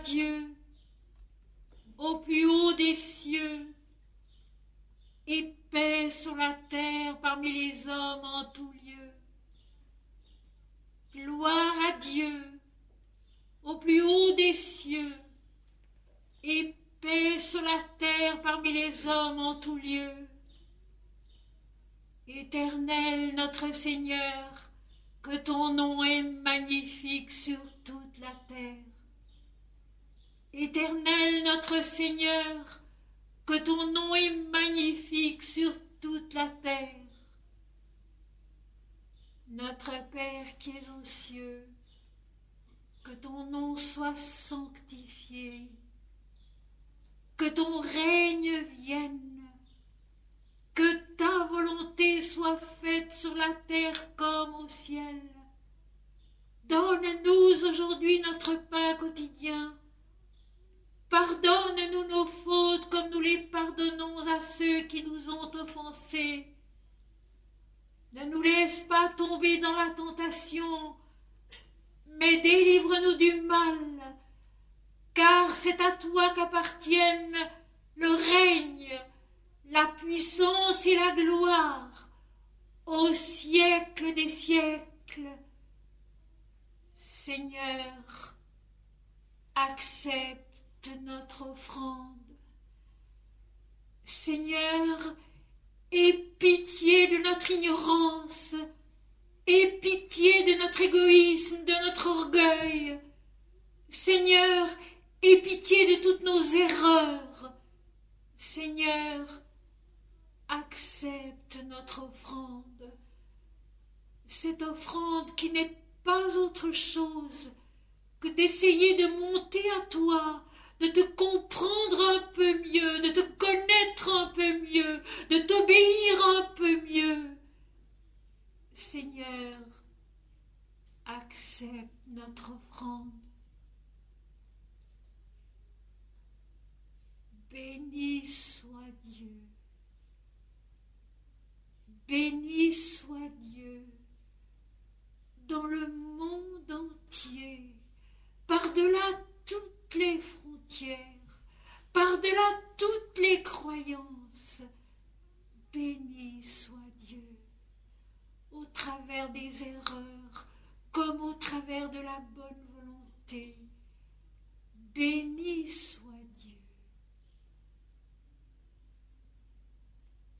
Dieu au plus haut des cieux, et paix sur la terre parmi les hommes en tout lieu. Gloire à Dieu au plus haut des cieux, et paix sur la terre parmi les hommes en tout lieu. Éternel notre Seigneur, que ton nom est magnifique sur toute la terre. Éternel notre Seigneur, que ton nom est magnifique sur toute la terre. Notre Père qui es aux cieux, que ton nom soit sanctifié, que ton règne vienne, que ta volonté soit faite sur la terre comme au ciel. Donne-nous aujourd'hui notre pain quotidien. Pardonne-nous nos fautes comme nous les pardonnons à ceux qui nous ont offensés. Ne nous laisse pas tomber dans la tentation, mais délivre-nous du mal, car c'est à toi qu'appartiennent le règne, la puissance et la gloire, au siècle des siècles. Seigneur, accepte notre offrande. Seigneur, aie pitié de notre ignorance, aie pitié de notre égoïsme, de notre orgueil. Seigneur, aie pitié de toutes nos erreurs. Seigneur, accepte notre offrande. Cette offrande qui n'est pas autre chose que d'essayer de monter à toi, de te comprendre un peu mieux, de te connaître un peu mieux, de t'obéir un peu mieux. Seigneur, accepte notre offrande. Béni soit Dieu. Béni soit Dieu dans le monde entier, par-delà toutes les frontières, par-delà toutes les croyances. Béni soit Dieu, au travers des erreurs comme au travers de la bonne volonté. Béni soit Dieu,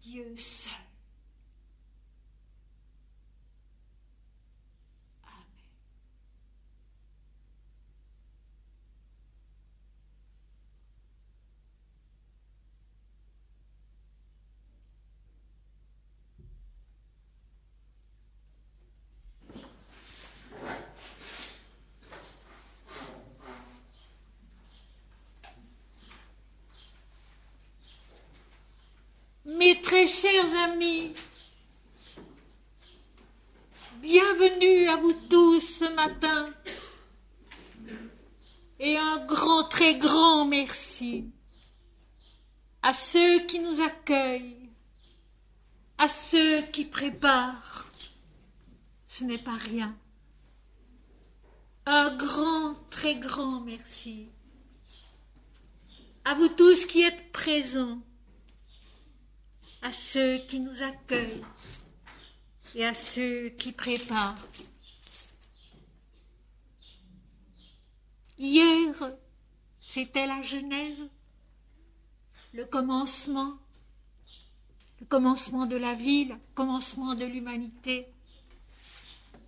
Dieu seul. Mes très chers amis, bienvenue à vous tous ce matin et un grand, très grand merci à ceux qui nous accueillent, à ceux qui préparent. Ce n'est pas rien. Un grand, très grand merci à vous tous qui êtes présents, à ceux qui nous accueillent et à ceux qui préparent. Hier, c'était la Genèse, le commencement de la vie, le commencement de l'humanité.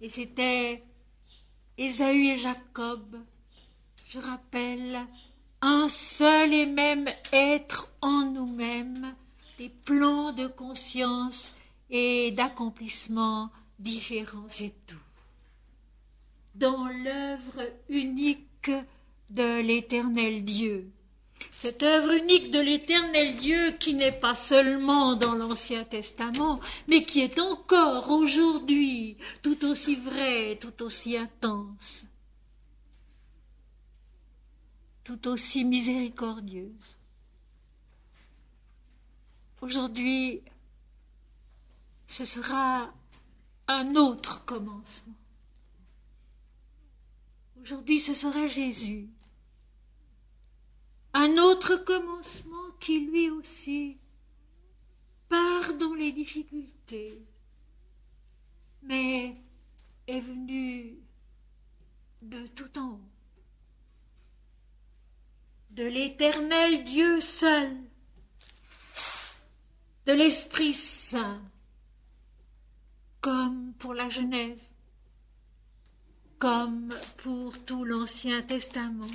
Et c'était Ésaü et Jacob. Je rappelle, un seul et même être en nous-mêmes, des plans de conscience et d'accomplissement différents, c'est tout. Dans l'œuvre unique de l'Éternel Dieu. Cette œuvre unique de l'Éternel Dieu qui n'est pas seulement dans l'Ancien Testament, mais qui est encore aujourd'hui tout aussi vraie, tout aussi intense, tout aussi miséricordieuse. Aujourd'hui, ce sera un autre commencement. Aujourd'hui, ce sera Jésus. un autre commencement qui lui aussi part dans les difficultés, mais est venu de tout en haut, de l'Éternel Dieu seul, de l'Esprit Saint, comme pour la Genèse, comme pour tout l'Ancien Testament.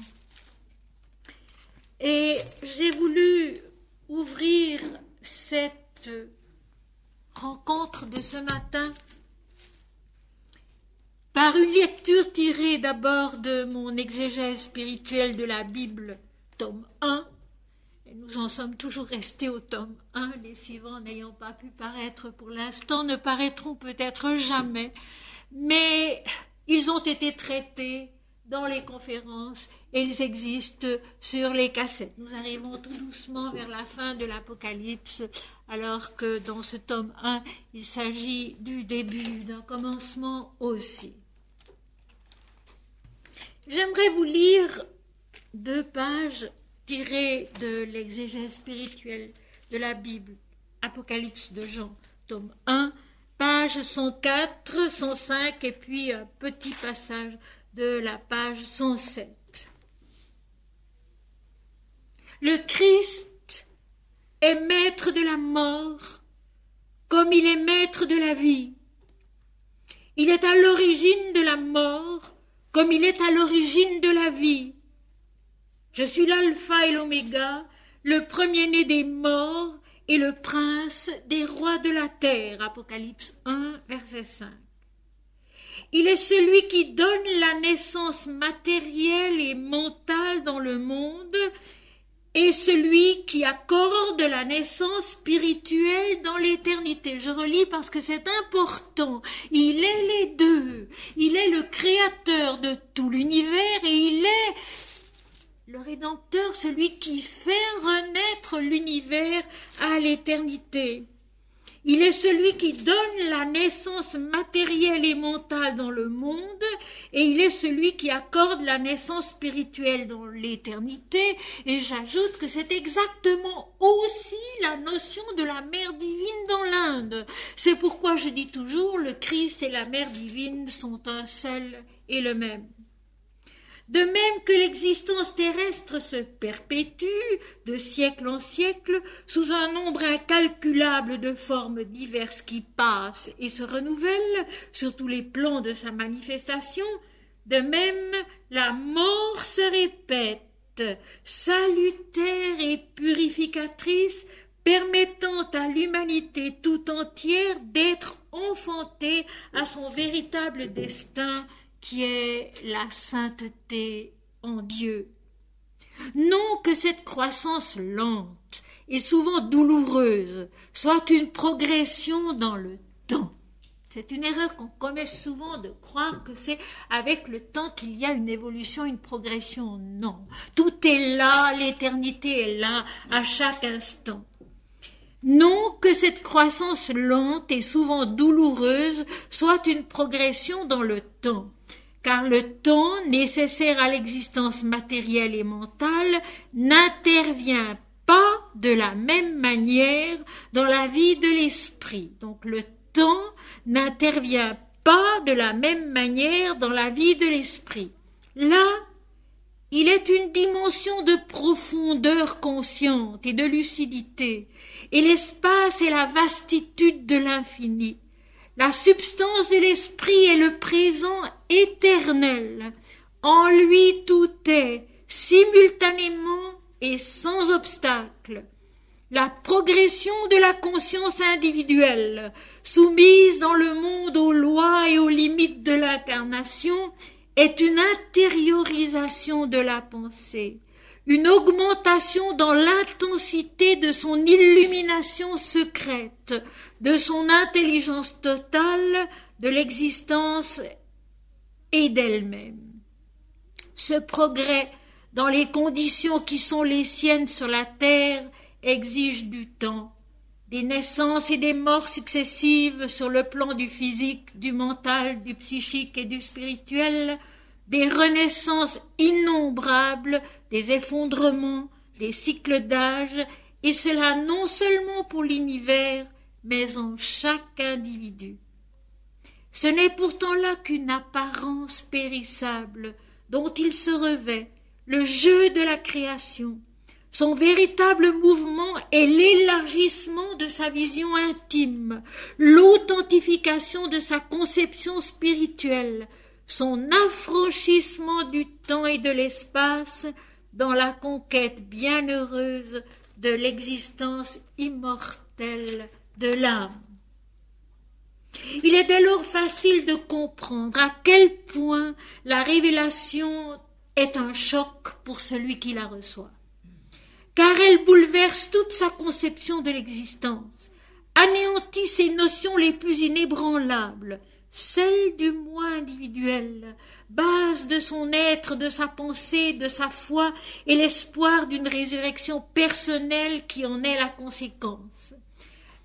Et j'ai voulu ouvrir cette rencontre de ce matin par une lecture tirée d'abord de mon exégèse spirituelle de la Bible, tome 1, et nous en sommes toujours restés au tome 1, les suivants n'ayant pas pu paraître pour l'instant, ne paraîtront peut-être jamais, mais ils ont été traités dans les conférences et ils existent sur les cassettes. Nous arrivons tout doucement vers la fin de l'Apocalypse, alors que dans ce tome 1, il s'agit du début, d'un commencement aussi. J'aimerais vous lire 2 pages tirées de l'exégèse spirituelle de la Bible, Apocalypse de Jean, tome 1, pages 104, 105 et puis un petit passage de la page 107. Le Christ est maître de la mort comme il est maître de la vie. Il est à l'origine de la mort comme il est à l'origine de la vie. Je suis l'alpha et l'oméga, le premier-né des morts et le prince des rois de la terre. Apocalypse 1, verset 5. Il est celui qui donne la naissance matérielle et mentale dans le monde et celui qui accorde la naissance spirituelle dans l'éternité. Je relis parce que c'est important. Il est les deux. Il est le créateur de tout l'univers et il est le Rédempteur, celui qui fait renaître l'univers à l'éternité. Il est celui qui donne la naissance matérielle et mentale dans le monde et il est celui qui accorde la naissance spirituelle dans l'éternité. Et j'ajoute que c'est exactement aussi la notion de la mère divine dans l'Inde. C'est pourquoi je dis toujours le Christ et la mère divine sont un seul et le même. De même que l'existence terrestre se perpétue de siècle en siècle sous un nombre incalculable de formes diverses qui passent et se renouvellent sur tous les plans de sa manifestation, de même la mort se répète, salutaire et purificatrice, permettant à l'humanité tout entière d'être enfantée à son véritable destin qui est la sainteté en Dieu. Non que cette croissance lente et souvent douloureuse soit une progression dans le temps. C'est une erreur qu'on commet souvent de croire que c'est avec le temps qu'il y a une évolution, une progression. Non, tout est là, l'éternité est là à chaque instant. Non que cette croissance lente et souvent douloureuse soit une progression dans le temps, car le temps nécessaire à l'existence matérielle et mentale n'intervient pas de la même manière dans la vie de l'esprit. Donc le temps n'intervient pas de la même manière dans la vie de l'esprit. Là, il est une dimension de profondeur consciente et de lucidité, et l'espace est la vastitude de l'infini. La substance de l'esprit est le présent éternel. En lui tout est, simultanément et sans obstacle. La progression de la conscience individuelle, soumise dans le monde aux lois et aux limites de l'incarnation, est une intériorisation de la pensée, une augmentation dans l'intensité de son illumination secrète, de son intelligence totale, de l'existence et d'elle-même. Ce progrès dans les conditions qui sont les siennes sur la terre exige du temps, des naissances et des morts successives sur le plan du physique, du mental, du psychique et du spirituel, des renaissances innombrables, des effondrements, des cycles d'âge, et cela non seulement pour l'univers, mais en chaque individu. Ce n'est pourtant là qu'une apparence périssable dont il se revêt, le jeu de la création. Son véritable mouvement est l'élargissement de sa vision intime, l'authentification de sa conception spirituelle, son affranchissement du temps et de l'espace dans la conquête bienheureuse de l'existence immortelle de l'âme. Il est dès lors facile de comprendre à quel point la révélation est un choc pour celui qui la reçoit, car elle bouleverse toute sa conception de l'existence, anéantit ses notions les plus inébranlables, celles du moi individuel, base de son être, de sa pensée, de sa foi et l'espoir d'une résurrection personnelle qui en est la conséquence.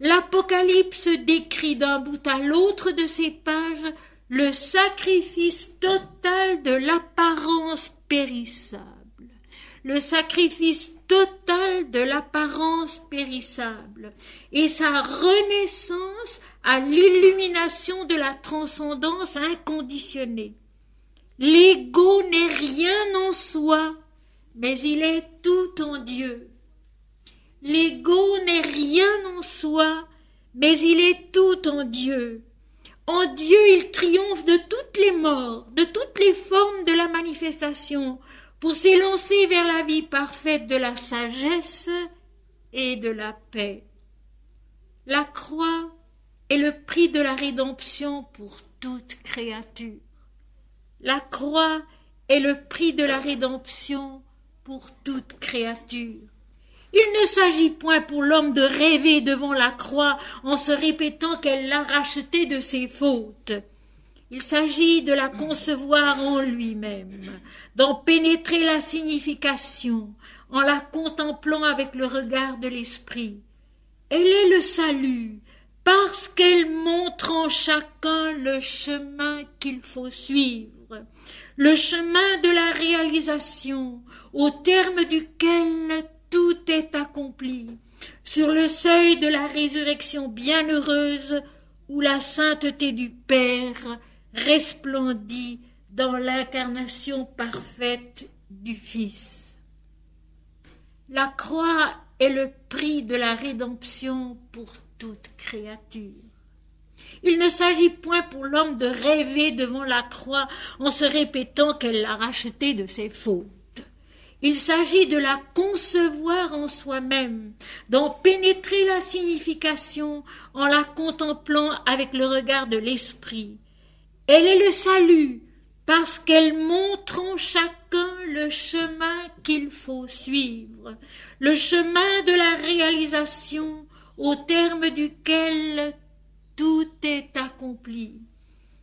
L'Apocalypse décrit d'un bout à l'autre de ces pages le sacrifice total de l'apparence périssable. Le sacrifice total de l'apparence périssable et sa renaissance à l'illumination de la transcendance inconditionnée. L'ego n'est rien en soi, mais il est tout en Dieu. L'ego n'est rien en soi, mais il est tout en Dieu. En Dieu, il triomphe de toutes les morts, de toutes les formes de la manifestation, pour s'élancer vers la vie parfaite de la sagesse et de la paix. La croix est le prix de la rédemption pour toute créature. La croix est le prix de la rédemption pour toute créature. Il ne s'agit point pour l'homme de rêver devant la croix en se répétant qu'elle l'a racheté de ses fautes. Il s'agit de la concevoir en lui-même, d'en pénétrer la signification, en la contemplant avec le regard de l'esprit. Elle est le salut, parce qu'elle montre en chacun le chemin qu'il faut suivre, le chemin de la réalisation, au terme duquel tout est accompli, sur le seuil de la résurrection bienheureuse où la sainteté du Père resplendit dans l'incarnation parfaite du Fils. La croix est le prix de la rédemption pour toute créature. Il ne s'agit point pour l'homme de rêver devant la croix en se répétant qu'elle l'a racheté de ses fautes. Il s'agit de la concevoir en soi-même, d'en pénétrer la signification en la contemplant avec le regard de l'esprit. Elle est le salut, parce qu'elle montre en chacun le chemin qu'il faut suivre, le chemin de la réalisation au terme duquel tout est accompli,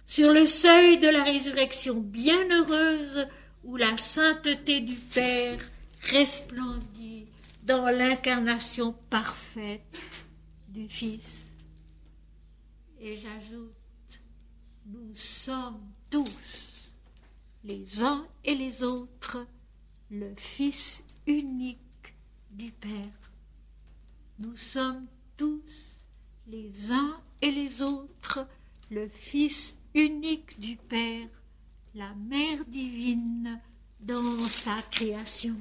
sur le seuil de la résurrection bienheureuse où la sainteté du Père resplendit dans l'incarnation parfaite du Fils. Et j'ajoute, nous sommes tous, les uns et les autres, le Fils unique du Père. Nous sommes tous, les uns et les autres, le Fils unique du Père, la Mère divine dans sa création.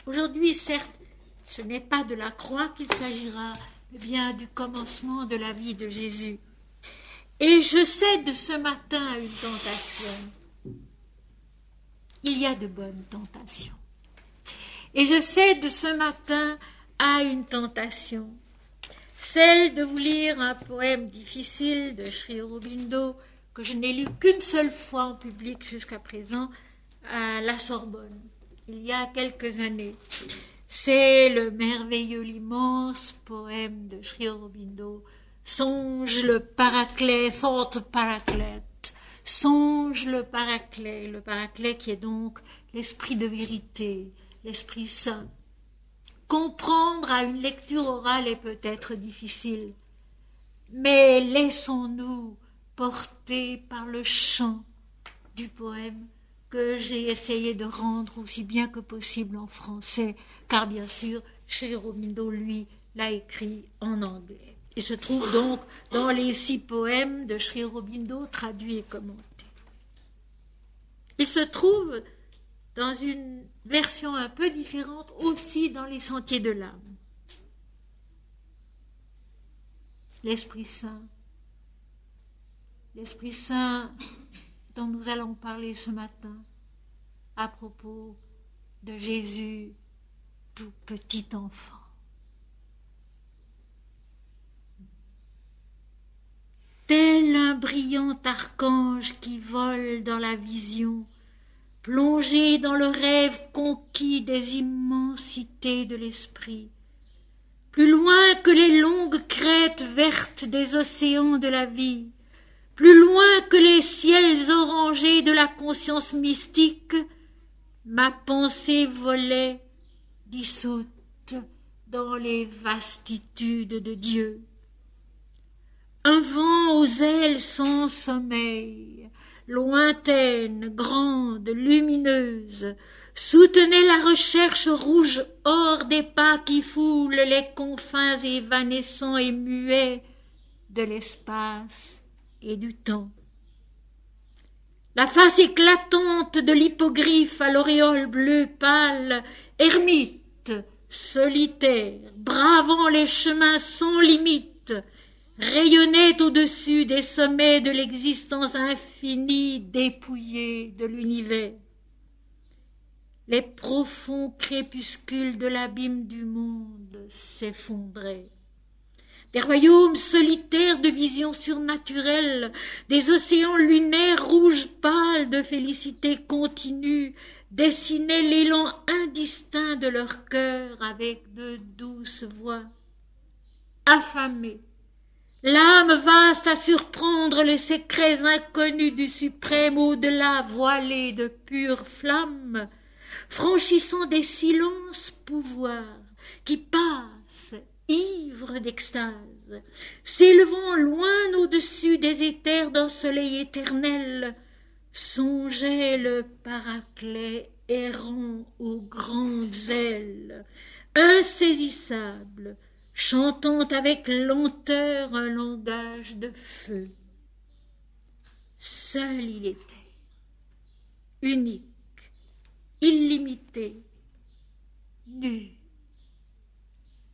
Aujourd'hui, certes, ce n'est pas de la croix qu'il s'agira, mais bien du commencement de la vie de Jésus. Et je cède ce matin à une tentation. Il y a de bonnes tentations. Et je cède ce matin à une tentation, celle de vous lire un poème difficile de Sri Aurobindo que je n'ai lu qu'une seule fois en public jusqu'à présent à la Sorbonne, il y a quelques années. C'est le merveilleux, l'immense poème de Sri Aurobindo, Songe le Paraclet, Thought Paraclete, Songe le Paraclet qui est donc l'esprit de vérité, l'Esprit Saint. Comprendre à une lecture orale est peut-être difficile, mais laissons-nous porter par le chant du poème que j'ai essayé de rendre aussi bien que possible en français, car bien sûr, Sri Aurobindo, lui, l'a écrit en anglais. Il se trouve donc dans les 6 poèmes de Sri Aurobindo, traduits et commentés. Il se trouve dans une version un peu différente aussi dans les Sentiers de l'âme. L'Esprit Saint dont nous allons parler ce matin à propos de Jésus, tout petit enfant. Tel un brillant archange qui vole dans la vision, plongé dans le rêve conquis des immensités de l'esprit, plus loin que les longues crêtes vertes des océans de la vie, plus loin que les ciels orangés de la conscience mystique, ma pensée volait, dissoute dans les vastitudes de Dieu. Un vent aux ailes sans sommeil, lointaine, grande, lumineuse, soutenait la recherche rouge hors des pas qui foulent les confins évanescents et muets de l'espace et du temps. La face éclatante de l'hippogriffe à l'auréole bleue pâle, ermite, solitaire, bravant les chemins sans limite, rayonnait au-dessus des sommets de l'existence infinie dépouillée de l'univers. Les profonds crépuscules de l'abîme du monde s'effondraient. Des royaumes solitaires de visions surnaturelles, des océans lunaires rouges pâles de félicité continue, dessinaient l'élan indistinct de leur cœur avec de douces voix. Affamés, l'âme vaste à surprendre les secrets inconnus du suprême au-delà voilé de pure flamme, franchissant des silences pouvoirs qui passent, ivres d'extase, s'élevant loin au-dessus des éthers d'un soleil éternel, songeait le Paraclet errant aux grandes ailes, insaisissable, chantant avec lenteur un langage de feu. Seul il était, unique, illimité, nu,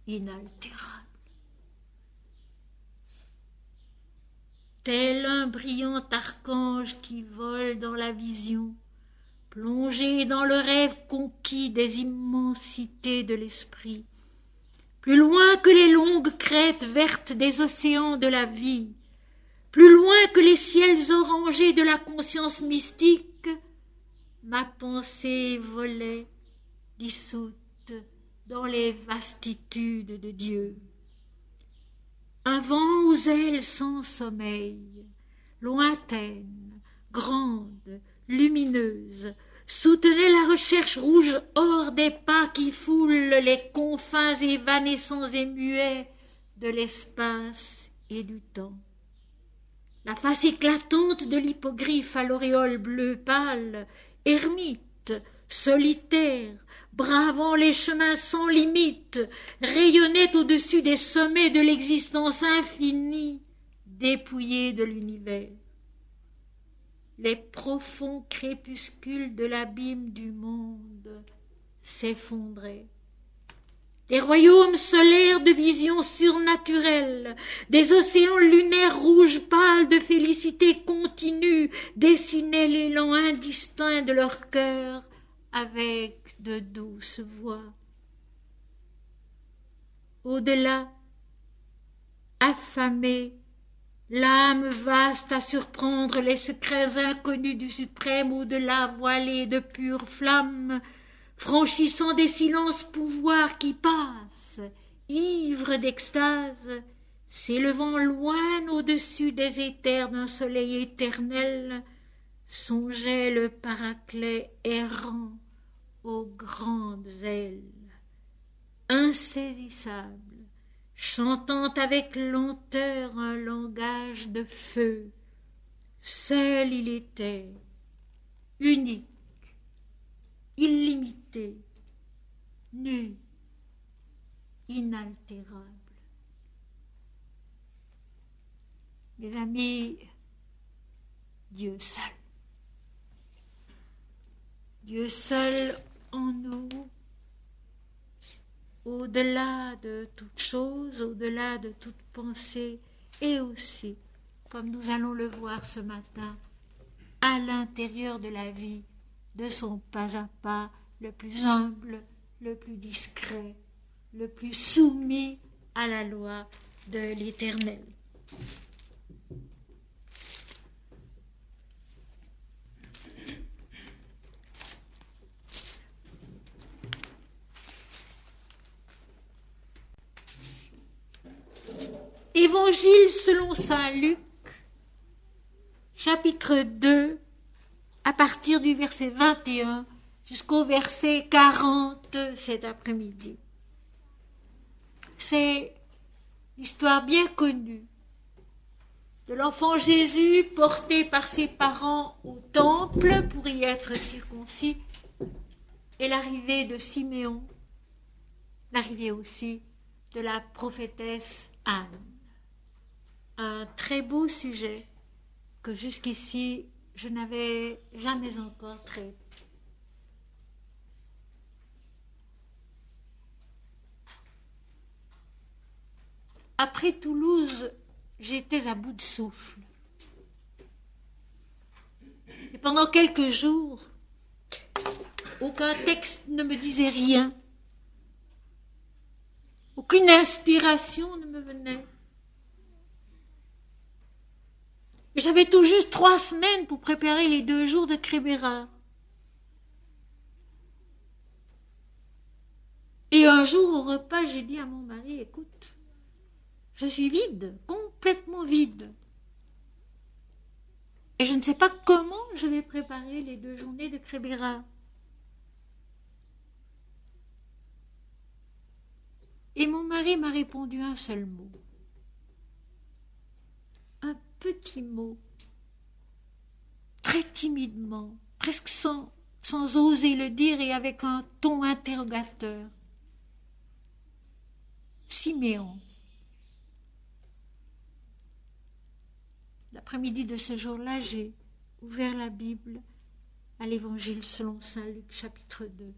inaltérable. Tel un brillant archange qui vole dans la vision, plongé dans le rêve conquis des immensités de l'esprit, plus loin que les longues crêtes vertes des océans de la vie, plus loin que les ciels orangés de la conscience mystique, ma pensée volait, dissoute, dans les vastitudes de Dieu. Un vent aux ailes sans sommeil, lointaine, grande, lumineuse, soutenait la recherche rouge hors des pas qui foulent les confins évanescents et muets de l'espace et du temps. La face éclatante de l'hippogriffe à l'auréole bleue pâle, ermite, solitaire, bravant les chemins sans limite, rayonnait au-dessus des sommets de l'existence infinie, dépouillée de l'univers. Les profonds crépuscules de l'abîme du monde s'effondraient. Des royaumes solaires de visions surnaturelles, des océans lunaires rouges pâles de félicité continue dessinaient l'élan indistinct de leur cœur avec de douces voix. Au-delà, affamée, l'âme vaste à surprendre les secrets inconnus du suprême au-delà voilé de pure flamme, franchissant des silences pouvoirs qui passent, ivres d'extase, s'élevant loin au-dessus des éthers d'un soleil éternel, songeait le Paraclet errant aux grandes ailes, insaisissable, chantant avec lenteur un langage de feu. Seul il était, unique, illimité, nu, inaltérable. Mes amis, Dieu seul. Dieu seul en nous, au-delà de toute chose, au-delà de toute pensée, et aussi, comme nous allons le voir ce matin, à l'intérieur de la vie, de son pas à pas, le plus humble, le plus discret, le plus soumis à la loi de l'Éternel. Évangile selon saint Luc, chapitre 2, à partir du verset 21 jusqu'au verset 40 cet après-midi. C'est l'histoire bien connue de l'enfant Jésus porté par ses parents au temple pour y être circoncis et l'arrivée de Siméon, l'arrivée aussi de la prophétesse Anne. Un très beau sujet que jusqu'ici je n'avais jamais encore traité. Après Toulouse, j'étais à bout de souffle. Et pendant quelques jours, aucun texte ne me disait rien. Aucune inspiration ne me venait. J'avais tout juste 3 semaines pour préparer les 2 jours de Crébéra. Et un jour au repas, j'ai dit à mon mari, écoute, je suis vide, complètement vide. Et je ne sais pas comment je vais préparer les 2 journées de Crébéra. Et mon mari m'a répondu un seul mot. Un petit mot, très timidement, presque sans oser le dire et avec un ton interrogateur. Siméon. L'après-midi de ce jour-là, j'ai ouvert la Bible à l'Évangile selon saint Luc, chapitre 2,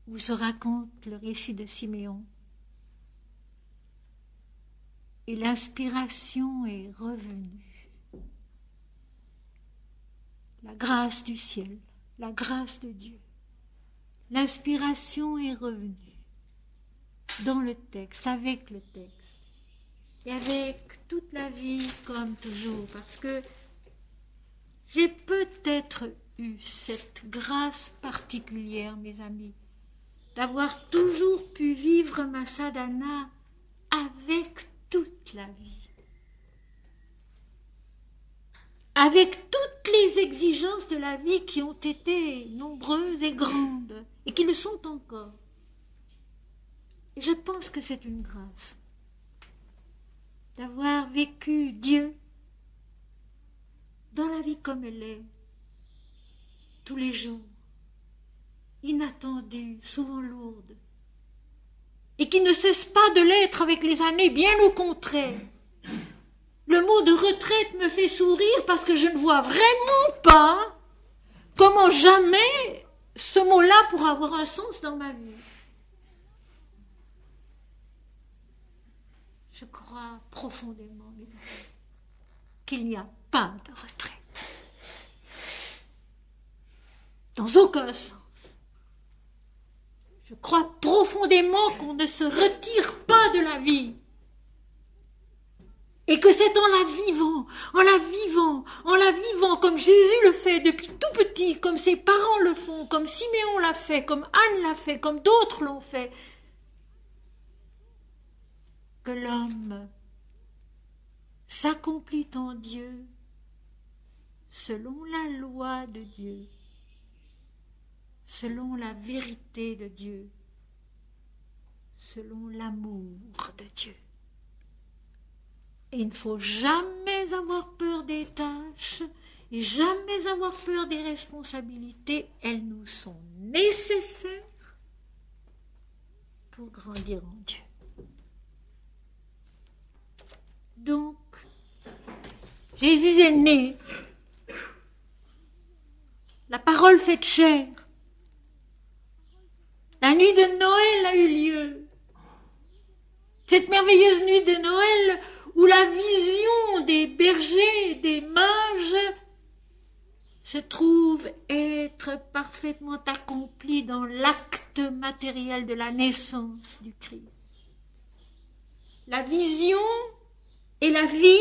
où se raconte le récit de Siméon. Et l'inspiration est revenue. La grâce du ciel, la grâce de Dieu. L'inspiration est revenue dans le texte, avec le texte. Et avec toute la vie comme toujours, parce que j'ai peut-être eu cette grâce particulière, mes amis, d'avoir toujours pu vivre ma sadhana avec toute la vie, avec toutes les exigences de la vie qui ont été nombreuses et grandes, et qui le sont encore. Et je pense que c'est une grâce d'avoir vécu Dieu dans la vie comme elle est, tous les jours, inattendue, souvent lourde, et qui ne cesse pas de l'être avec les années, bien au contraire. Le mot de retraite me fait sourire parce que je ne vois vraiment pas comment jamais ce mot-là pourra avoir un sens dans ma vie. Je crois profondément qu'il n'y a pas de retraite. Dans aucun sens. Je crois profondément qu'on ne se retire pas de la vie. Et que c'est en la vivant, comme Jésus le fait depuis tout petit, comme ses parents le font, comme Siméon l'a fait, comme Anne l'a fait, comme d'autres l'ont fait, que l'homme s'accomplit en Dieu selon la loi de Dieu, selon la vérité de Dieu, selon l'amour de Dieu. Et il ne faut jamais avoir peur des tâches, et jamais avoir peur des responsabilités. Elles nous sont nécessaires pour grandir en Dieu. Donc, Jésus est né. La parole faite chair. La nuit de Noël a eu lieu. Cette merveilleuse nuit de Noël où la vision des bergers, des mages, se trouve être parfaitement accomplie dans l'acte matériel de la naissance du Christ. La vision et la vie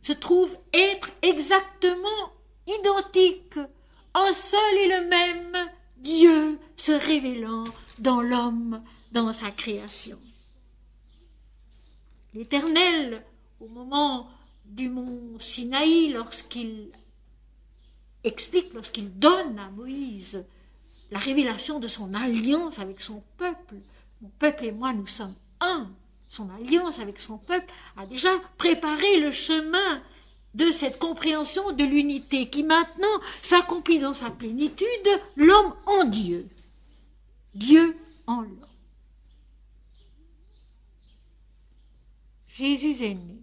se trouvent être exactement identiques, un seul et le même Dieu se révélant dans l'homme, dans sa création. L'Éternel, au moment du mont Sinaï, lorsqu'il donne à Moïse la révélation de son alliance avec son peuple, mon peuple et moi nous sommes un, son alliance avec son peuple a déjà préparé le chemin de cette compréhension de l'unité qui maintenant s'accomplit dans sa plénitude, l'homme en Dieu, Dieu en l'homme. Jésus est né.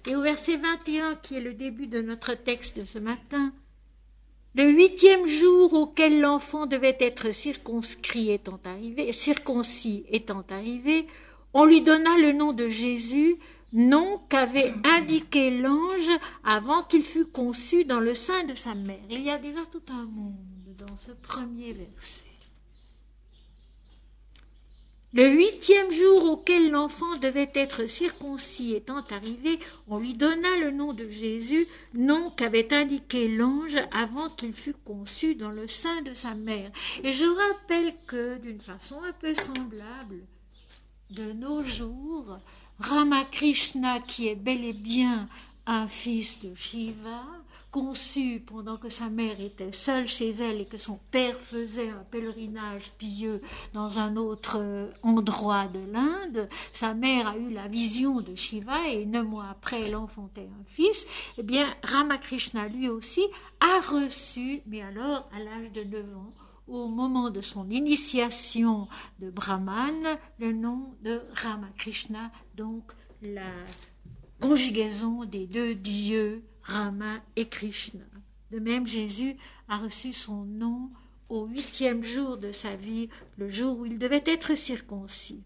Et au verset 21, qui est le début de notre texte de ce matin, le 8e jour auquel l'enfant devait être circoncis étant arrivé, on lui donna le nom de Jésus, nom qu'avait indiqué l'ange avant qu'il fût conçu dans le sein de sa mère. Il y a déjà tout un monde dans ce premier verset. Le 8e jour auquel l'enfant devait être circoncis étant arrivé, on lui donna le nom de Jésus, nom qu'avait indiqué l'ange avant qu'il fût conçu dans le sein de sa mère. Et je rappelle que, d'une façon un peu semblable, de nos jours, Ramakrishna, qui est bel et bien un fils de Shiva, conçu pendant que sa mère était seule chez elle et que son père faisait un pèlerinage pieux dans un autre endroit de l'Inde, sa mère a eu la vision de Shiva et 9 mois après elle enfantait un fils. Eh bien, Ramakrishna lui aussi a reçu, mais alors à l'âge de 9 ans, au moment de son initiation de Brahman, le nom de Ramakrishna, donc la conjugaison des deux dieux Rama et Krishna. De même, Jésus a reçu son nom au 8e jour de sa vie, le jour où il devait être circoncis.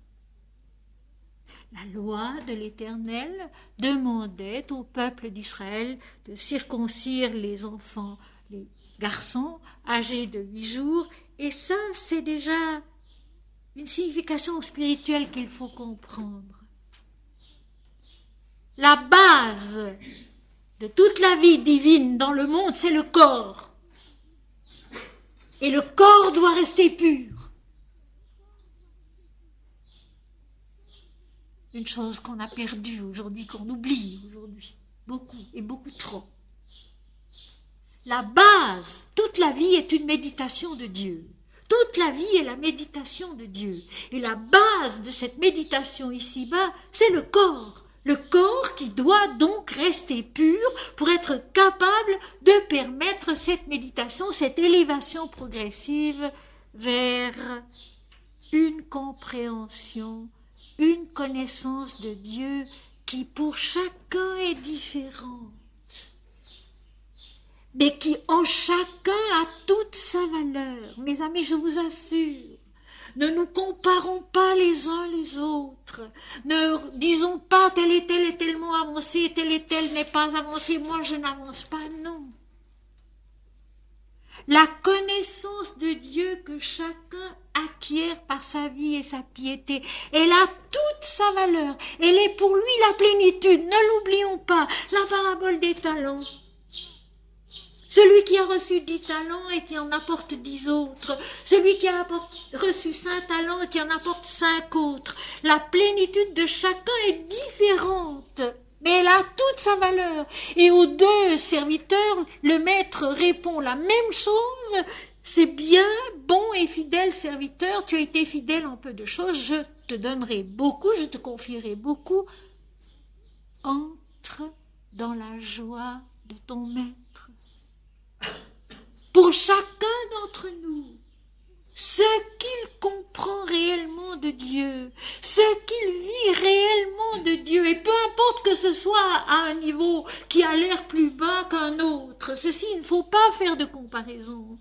La loi de l'Éternel demandait au peuple d'Israël de circoncire les enfants, les garçons âgés de 8 jours, et ça, c'est déjà une signification spirituelle qu'il faut comprendre. La base de toute la vie divine dans le monde, c'est le corps. Et le corps doit rester pur. Une chose qu'on a perdue aujourd'hui, qu'on oublie aujourd'hui, beaucoup et beaucoup trop. La base, toute la vie est une méditation de Dieu. Toute la vie est la méditation de Dieu. Et la base de cette méditation ici-bas, c'est le corps. Le corps qui doit donc rester pur pour être capable de permettre cette méditation, cette élévation progressive vers une compréhension, une connaissance de Dieu qui pour chacun est différente, mais qui en chacun a toute sa valeur. Mes amis, je vous assure, ne nous comparons pas les uns les autres. Ne disons pas tel et tel est tellement avancé, tel et tel n'est pas avancé, moi je n'avance pas, non. La connaissance de Dieu que chacun acquiert par sa vie et sa piété, elle a toute sa valeur. Elle est pour lui la plénitude. Ne l'oublions pas. La parabole des talents. Celui qui a reçu 10 talents et qui en apporte 10 autres. Celui qui a reçu 5 talents et qui en apporte 5 autres. La plénitude de chacun est différente, mais elle a toute sa valeur. Et aux 2 serviteurs, le maître répond la même chose. C'est bien, bon et fidèle serviteur, tu as été fidèle en peu de choses, je te donnerai beaucoup, je te confierai beaucoup. Entre dans la joie de ton maître. Pour chacun d'entre nous, ce qu'il comprend réellement de Dieu, ce qu'il vit réellement de Dieu, et peu importe que ce soit à un niveau qui a l'air plus bas qu'un autre, ceci, il ne faut pas faire de comparaison.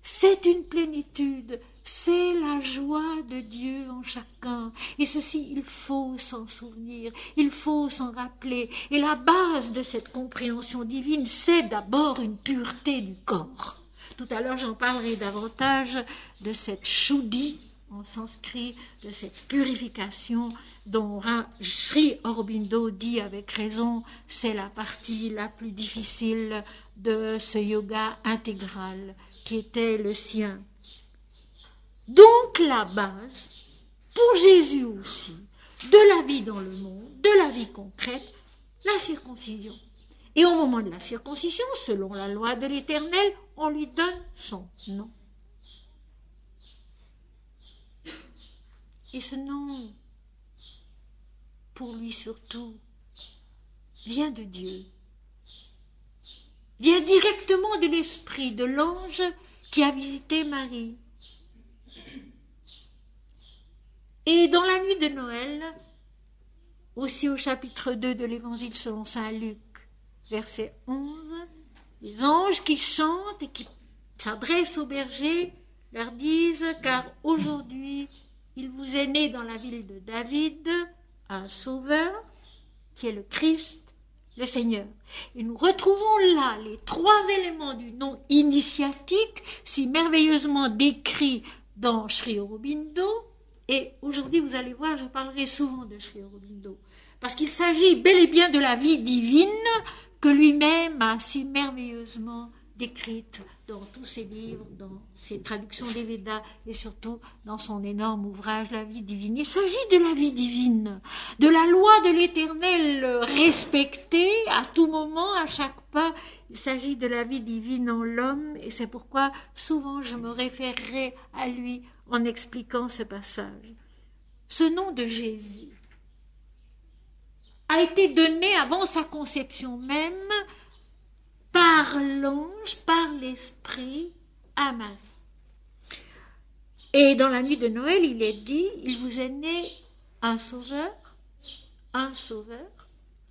C'est une plénitude, c'est la joie de Dieu en chacun, et ceci, il faut s'en souvenir, il faut s'en rappeler, et la base de cette compréhension divine, c'est d'abord une pureté du corps. Tout à l'heure, j'en parlerai davantage de cette shuddhi, en sanskrit, de cette purification dont Sri Aurobindo dit avec raison, c'est la partie la plus difficile de ce yoga intégral qui était le sien. Donc la base, pour Jésus aussi, de la vie dans le monde, de la vie concrète, la circoncision. Et au moment de la circoncision, selon la loi de l'Éternel, on lui donne son nom. Et ce nom, pour lui surtout, vient de Dieu, vient directement de l'esprit de l'ange qui a visité Marie. Et dans la nuit de Noël, aussi au chapitre 2 de l'Évangile selon saint Luc, verset 11, les anges qui chantent et qui s'adressent aux bergers leur disent « Car aujourd'hui, il vous est né dans la ville de David un sauveur qui est le Christ, le Seigneur. » Et nous retrouvons là les trois éléments du nom initiatique si merveilleusement décrits dans Sri Aurobindo. Et aujourd'hui, vous allez voir, je parlerai souvent de Sri Aurobindo, parce qu'il s'agit bel et bien de la vie divine que lui-même a si merveilleusement décrite dans tous ses livres, dans ses traductions des Védas et surtout dans son énorme ouvrage La vie divine. Il s'agit de la vie divine, de la loi de l'Éternel respectée à tout moment, à chaque pas. Il s'agit de la vie divine en l'homme et c'est pourquoi souvent je me référerai à lui en expliquant ce passage. Ce nom de Jésus a été donné avant sa conception même par l'ange, par l'esprit à Marie. Et dans la nuit de Noël, il est dit, il vous est né un sauveur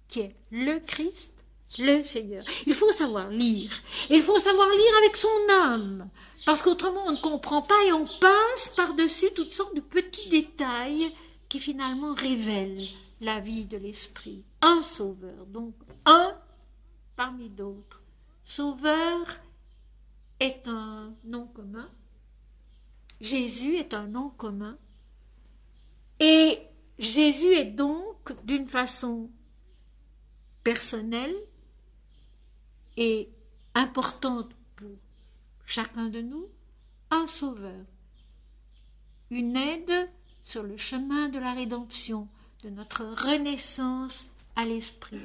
qui est le Christ, le Seigneur. Il faut savoir lire. Il faut savoir lire avec son âme, parce qu'autrement on ne comprend pas et on passe par-dessus toutes sortes de petits détails qui finalement révèlent la vie de l'esprit. Un sauveur, donc un parmi d'autres. Sauveur est un nom commun. Jésus est un nom commun. Et Jésus est donc, d'une façon personnelle et importante pour chacun de nous, un sauveur. Une aide sur le chemin de la rédemption, de notre renaissance à l'esprit.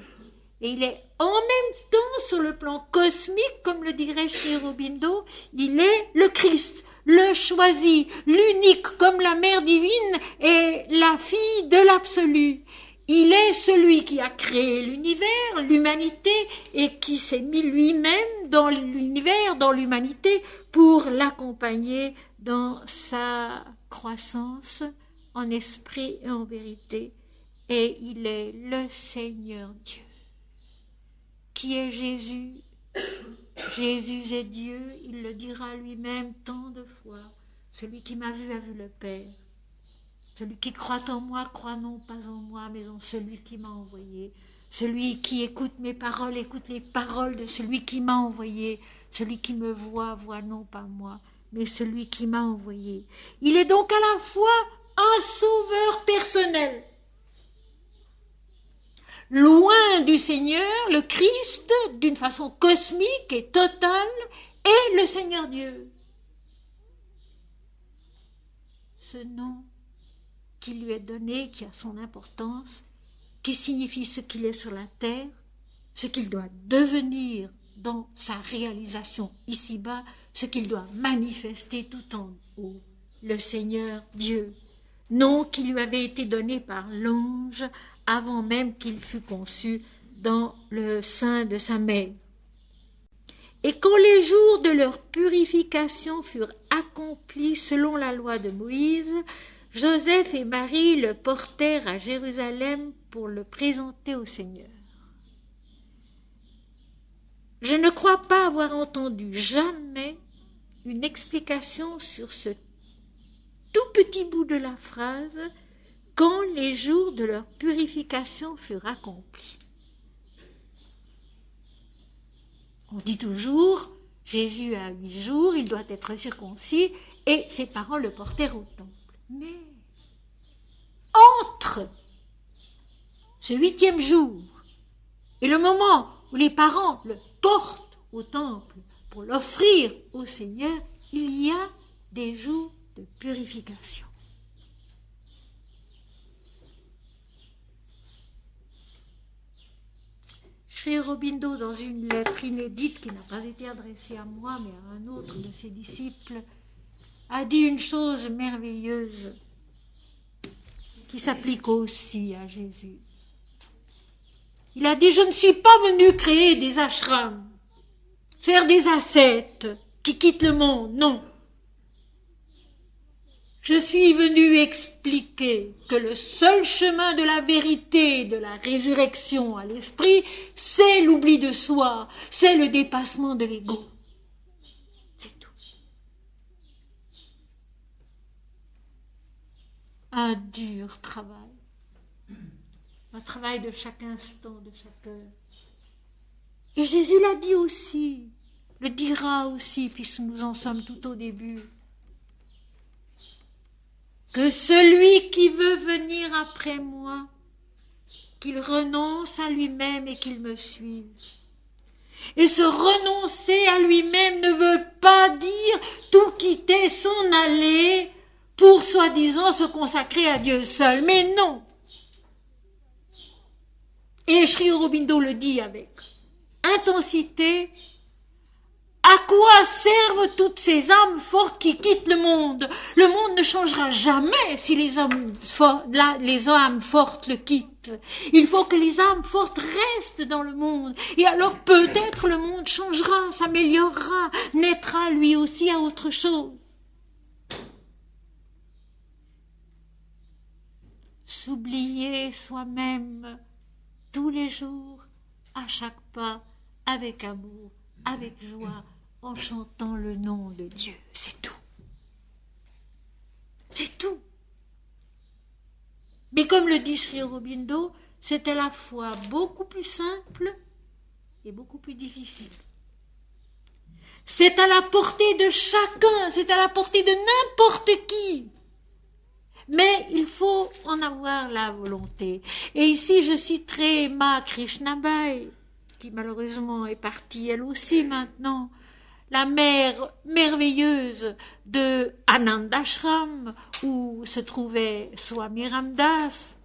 Et il est en même temps, sur le plan cosmique, comme le dirait Sri Aurobindo, il est le Christ, le choisi, l'unique, comme la mère divine est la fille de l'absolu. Il est celui qui a créé l'univers, l'humanité, et qui s'est mis lui-même dans l'univers, dans l'humanité, pour l'accompagner dans sa croissance en esprit et en vérité. Et il est le Seigneur Dieu. Qui est Jésus? Jésus est Dieu, il le dira lui-même tant de fois. Celui qui m'a vu a vu le Père. Celui qui croit en moi, croit non pas en moi, mais en celui qui m'a envoyé. Celui qui écoute mes paroles, écoute les paroles de celui qui m'a envoyé. Celui qui me voit, voit non pas moi, mais celui qui m'a envoyé. Il est donc à la fois un sauveur personnel. Loin du Seigneur, le Christ, d'une façon cosmique et totale, est le Seigneur Dieu. Ce nom qui lui est donné, qui a son importance, qui signifie ce qu'il est sur la terre, ce qu'il doit devenir dans sa réalisation ici-bas, ce qu'il doit manifester tout en haut, le Seigneur Dieu. Nom qui lui avait été donné par l'ange avant même qu'il fût conçu dans le sein de sa mère. Et quand les jours de leur purification furent accomplis selon la loi de Moïse, Joseph et Marie le portèrent à Jérusalem pour le présenter au Seigneur. Je ne crois pas avoir entendu jamais une explication sur ce tout petit bout de la phrase « quand les jours de leur purification furent accomplis ». On dit toujours « Jésus a 8 jours, il doit être circoncis » et ses parents le portèrent au temple. Mais entre ce 8e jour et le moment où les parents le portent au temple pour l'offrir au Seigneur, il y a des jours de purification. Sri Aurobindo, dans une lettre inédite qui n'a pas été adressée à moi mais à un autre de ses disciples, a dit une chose merveilleuse qui s'applique aussi à Jésus. Il a dit « Je ne suis pas venu créer des ashrams, faire des ascètes qui quittent le monde, non. Je suis venu expliquer que le seul chemin de la vérité, de la résurrection à l'esprit, c'est l'oubli de soi, c'est le dépassement de l'ego. C'est tout. Un dur travail. Un travail de chaque instant, de chaque heure. Et Jésus l'a dit aussi, le dira aussi, puisque nous en sommes tout au début, que celui qui veut venir après moi, qu'il renonce à lui-même et qu'il me suive. Et se renoncer à lui-même ne veut pas dire tout quitter, s'en aller pour soi-disant se consacrer à Dieu seul. Mais non. Et Sri Aurobindo le dit avec intensité. À quoi servent toutes ces âmes fortes qui quittent le monde? Le monde ne changera jamais si les âmes fortes le quittent. Il faut que les âmes fortes restent dans le monde. Et alors peut-être le monde changera, s'améliorera, naîtra lui aussi à autre chose. S'oublier soi-même tous les jours, à chaque pas, avec amour, avec joie, en chantant le nom de Dieu. C'est tout. C'est tout. Mais comme le dit Sri Aurobindo, c'est à la fois beaucoup plus simple et beaucoup plus difficile. C'est à la portée de chacun, c'est à la portée de n'importe qui. Mais il faut en avoir la volonté. Et ici, je citerai Ma Krishnabai, qui malheureusement est partie elle aussi maintenant, la mère merveilleuse de Anandashram, où se trouvait Swami Ramdas.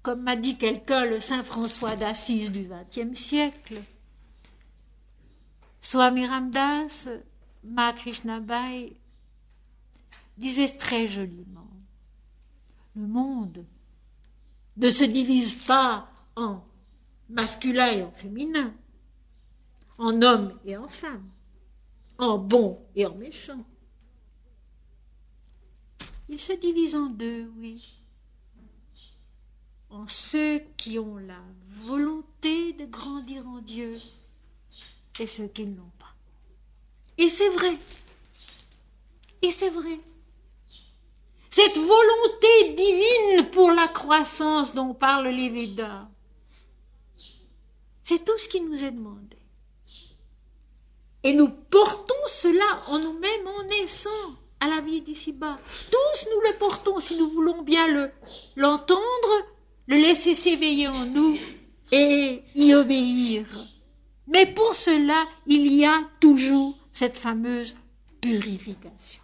Comme m'a dit quelqu'un, le Saint François d'Assise du XXe siècle. Swami Ramdas, Ma Krishnabai, disait très joliment, le monde ne se divise pas en masculin et en féminin, en homme et en femme, en bon et en méchant. Il se divise en deux, oui, en ceux qui ont la volonté de grandir en Dieu et ceux qui ne l'ont pas. Et c'est vrai. Et c'est vrai. Cette volonté divine pour la croissance dont parlent les Védas, c'est tout ce qui nous est demandé. Et nous portons cela en nous-mêmes en naissant à la vie d'ici-bas. Tous nous le portons si nous voulons bien l'entendre, le laisser s'éveiller en nous et y obéir. Mais pour cela, il y a toujours cette fameuse purification.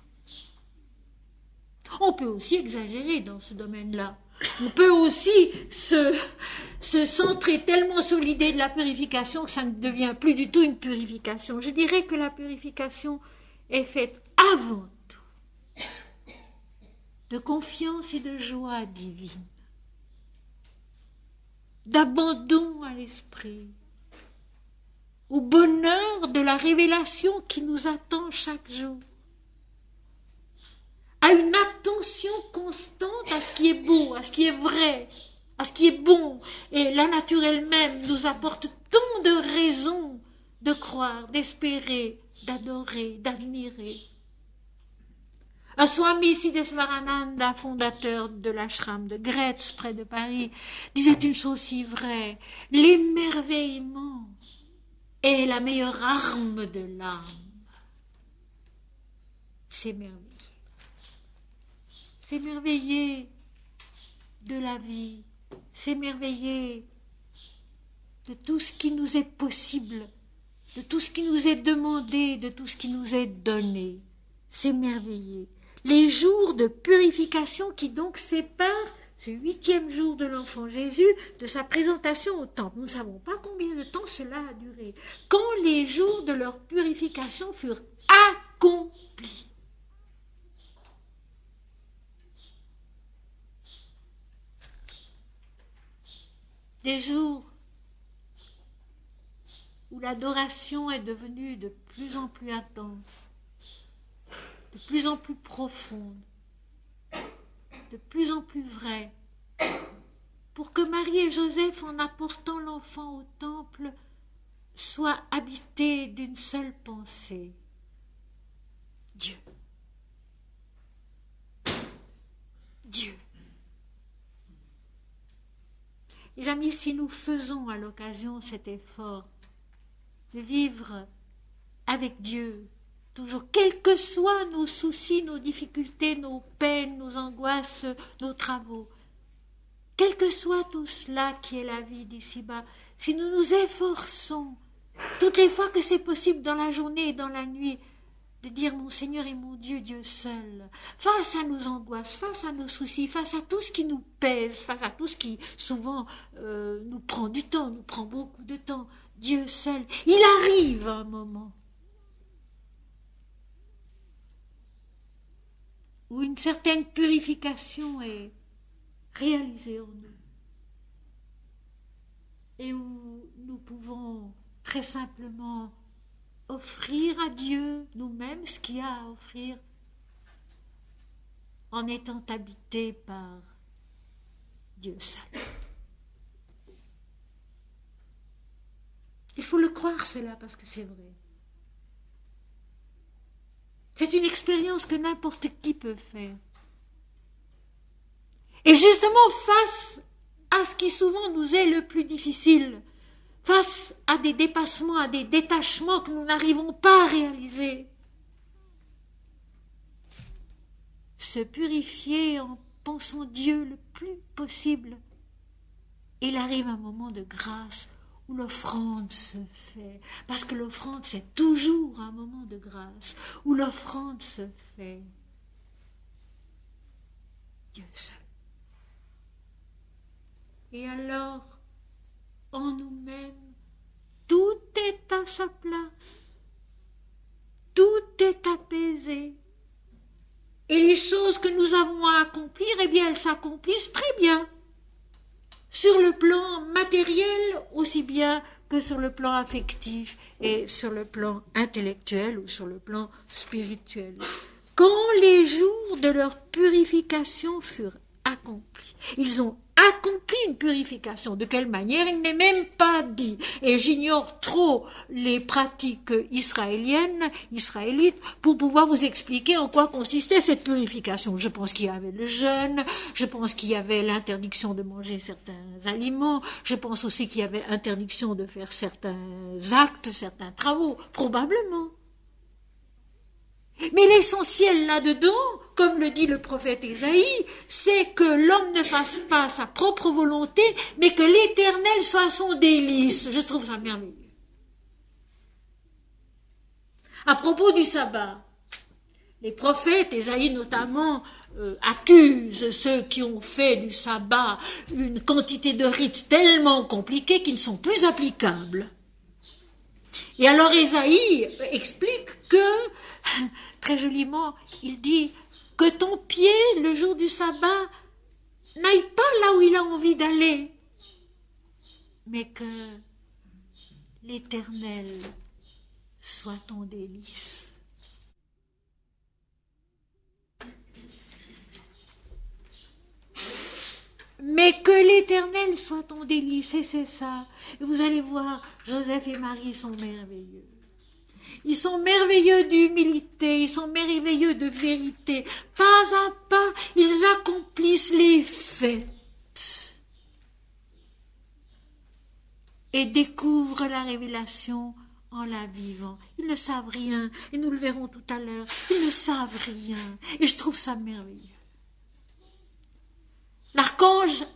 On peut aussi exagérer dans ce domaine-là. On peut aussi se centrer tellement sur l'idée de la purification que ça ne devient plus du tout une purification. Je dirais que la purification est faite avant tout de confiance et de joie divine, d'abandon à l'esprit, où la révélation qui nous attend chaque jour, à une attention constante à ce qui est beau, à ce qui est vrai, à ce qui est bon. Et la nature elle-même nous apporte tant de raisons de croire, d'espérer, d'adorer, d'admirer. Un Swami Siddheswarananda, fondateur de l'ashram de Gretz, près de Paris, disait une chose si vraie: l'émerveillement est la meilleure arme de l'âme. S'émerveiller. S'émerveiller de la vie, s'émerveiller de tout ce qui nous est possible, de tout ce qui nous est demandé, de tout ce qui nous est donné. S'émerveiller. Les jours de purification qui donc séparent ce 8e jour de l'enfant Jésus de sa présentation au temple. Nous ne savons pas combien de temps cela a duré. Quand les jours de leur purification furent accomplis. Des jours où l'adoration est devenue de plus en plus intense, de plus en plus profonde, de plus en plus vraie, pour que Marie et Joseph, en apportant l'enfant au temple, soient habités d'une seule pensée: Dieu. Dieu. Les amis, si nous faisons à l'occasion cet effort de vivre avec Dieu, toujours, quels que soient nos soucis, nos difficultés, nos peines, nos angoisses, nos travaux, quel que soit tout cela qui est la vie d'ici-bas, si nous nous efforçons, toutes les fois que c'est possible dans la journée et dans la nuit, de dire: mon Seigneur et mon Dieu, Dieu seul, face à nos angoisses, face à nos soucis, face à tout ce qui nous pèse, face à tout ce qui souvent nous prend du temps, nous prend beaucoup de temps, Dieu seul, il arrive un moment où une certaine purification est réalisée en nous et où nous pouvons très simplement offrir à Dieu nous-mêmes ce qu'il y a à offrir en étant habités par Dieu seul. Il faut le croire cela parce que c'est vrai. C'est une expérience que n'importe qui peut faire. Et justement face à ce qui souvent nous est le plus difficile, face à des dépassements, à des détachements que nous n'arrivons pas à réaliser. Se purifier en pensant Dieu le plus possible. Il arrive un moment de grâce où l'offrande se fait. Parce que l'offrande, c'est toujours un moment de grâce où l'offrande se fait. Dieu seul. Et alors, en nous-mêmes, tout est à sa place, tout est apaisé, et les choses que nous avons à accomplir, eh bien, elles s'accomplissent très bien, sur le plan matériel aussi bien que sur le plan affectif et sur le plan intellectuel ou sur le plan spirituel. Quand les jours de leur purification furent accomplis, ils ont accompli une purification. De quelle manière, il n'est même pas dit. Et j'ignore trop les pratiques israélites, pour pouvoir vous expliquer en quoi consistait cette purification. Je pense qu'il y avait le jeûne, je pense qu'il y avait l'interdiction de manger certains aliments, je pense aussi qu'il y avait interdiction de faire certains actes, certains travaux, probablement. Mais l'essentiel là-dedans, comme le dit le prophète Ésaïe, c'est que l'homme ne fasse pas sa propre volonté, mais que l'Éternel soit son délice. Je trouve ça merveilleux. À propos du sabbat, les prophètes, Ésaïe notamment, accusent ceux qui ont fait du sabbat une quantité de rites tellement compliqués qu'ils ne sont plus applicables. Et alors Ésaïe explique que, très joliment, il dit que ton pied, le jour du sabbat, n'aille pas là où il a envie d'aller, mais que l'Éternel soit ton délice. Mais que l'Éternel soit ton délice, et c'est ça. Et vous allez voir, Joseph et Marie sont merveilleux. Ils sont merveilleux d'humilité, ils sont merveilleux de vérité. Pas à pas, ils accomplissent les faits et découvrent la révélation en la vivant. Ils ne savent rien, et nous le verrons tout à l'heure. Ils ne savent rien, et je trouve ça merveilleux. L'archange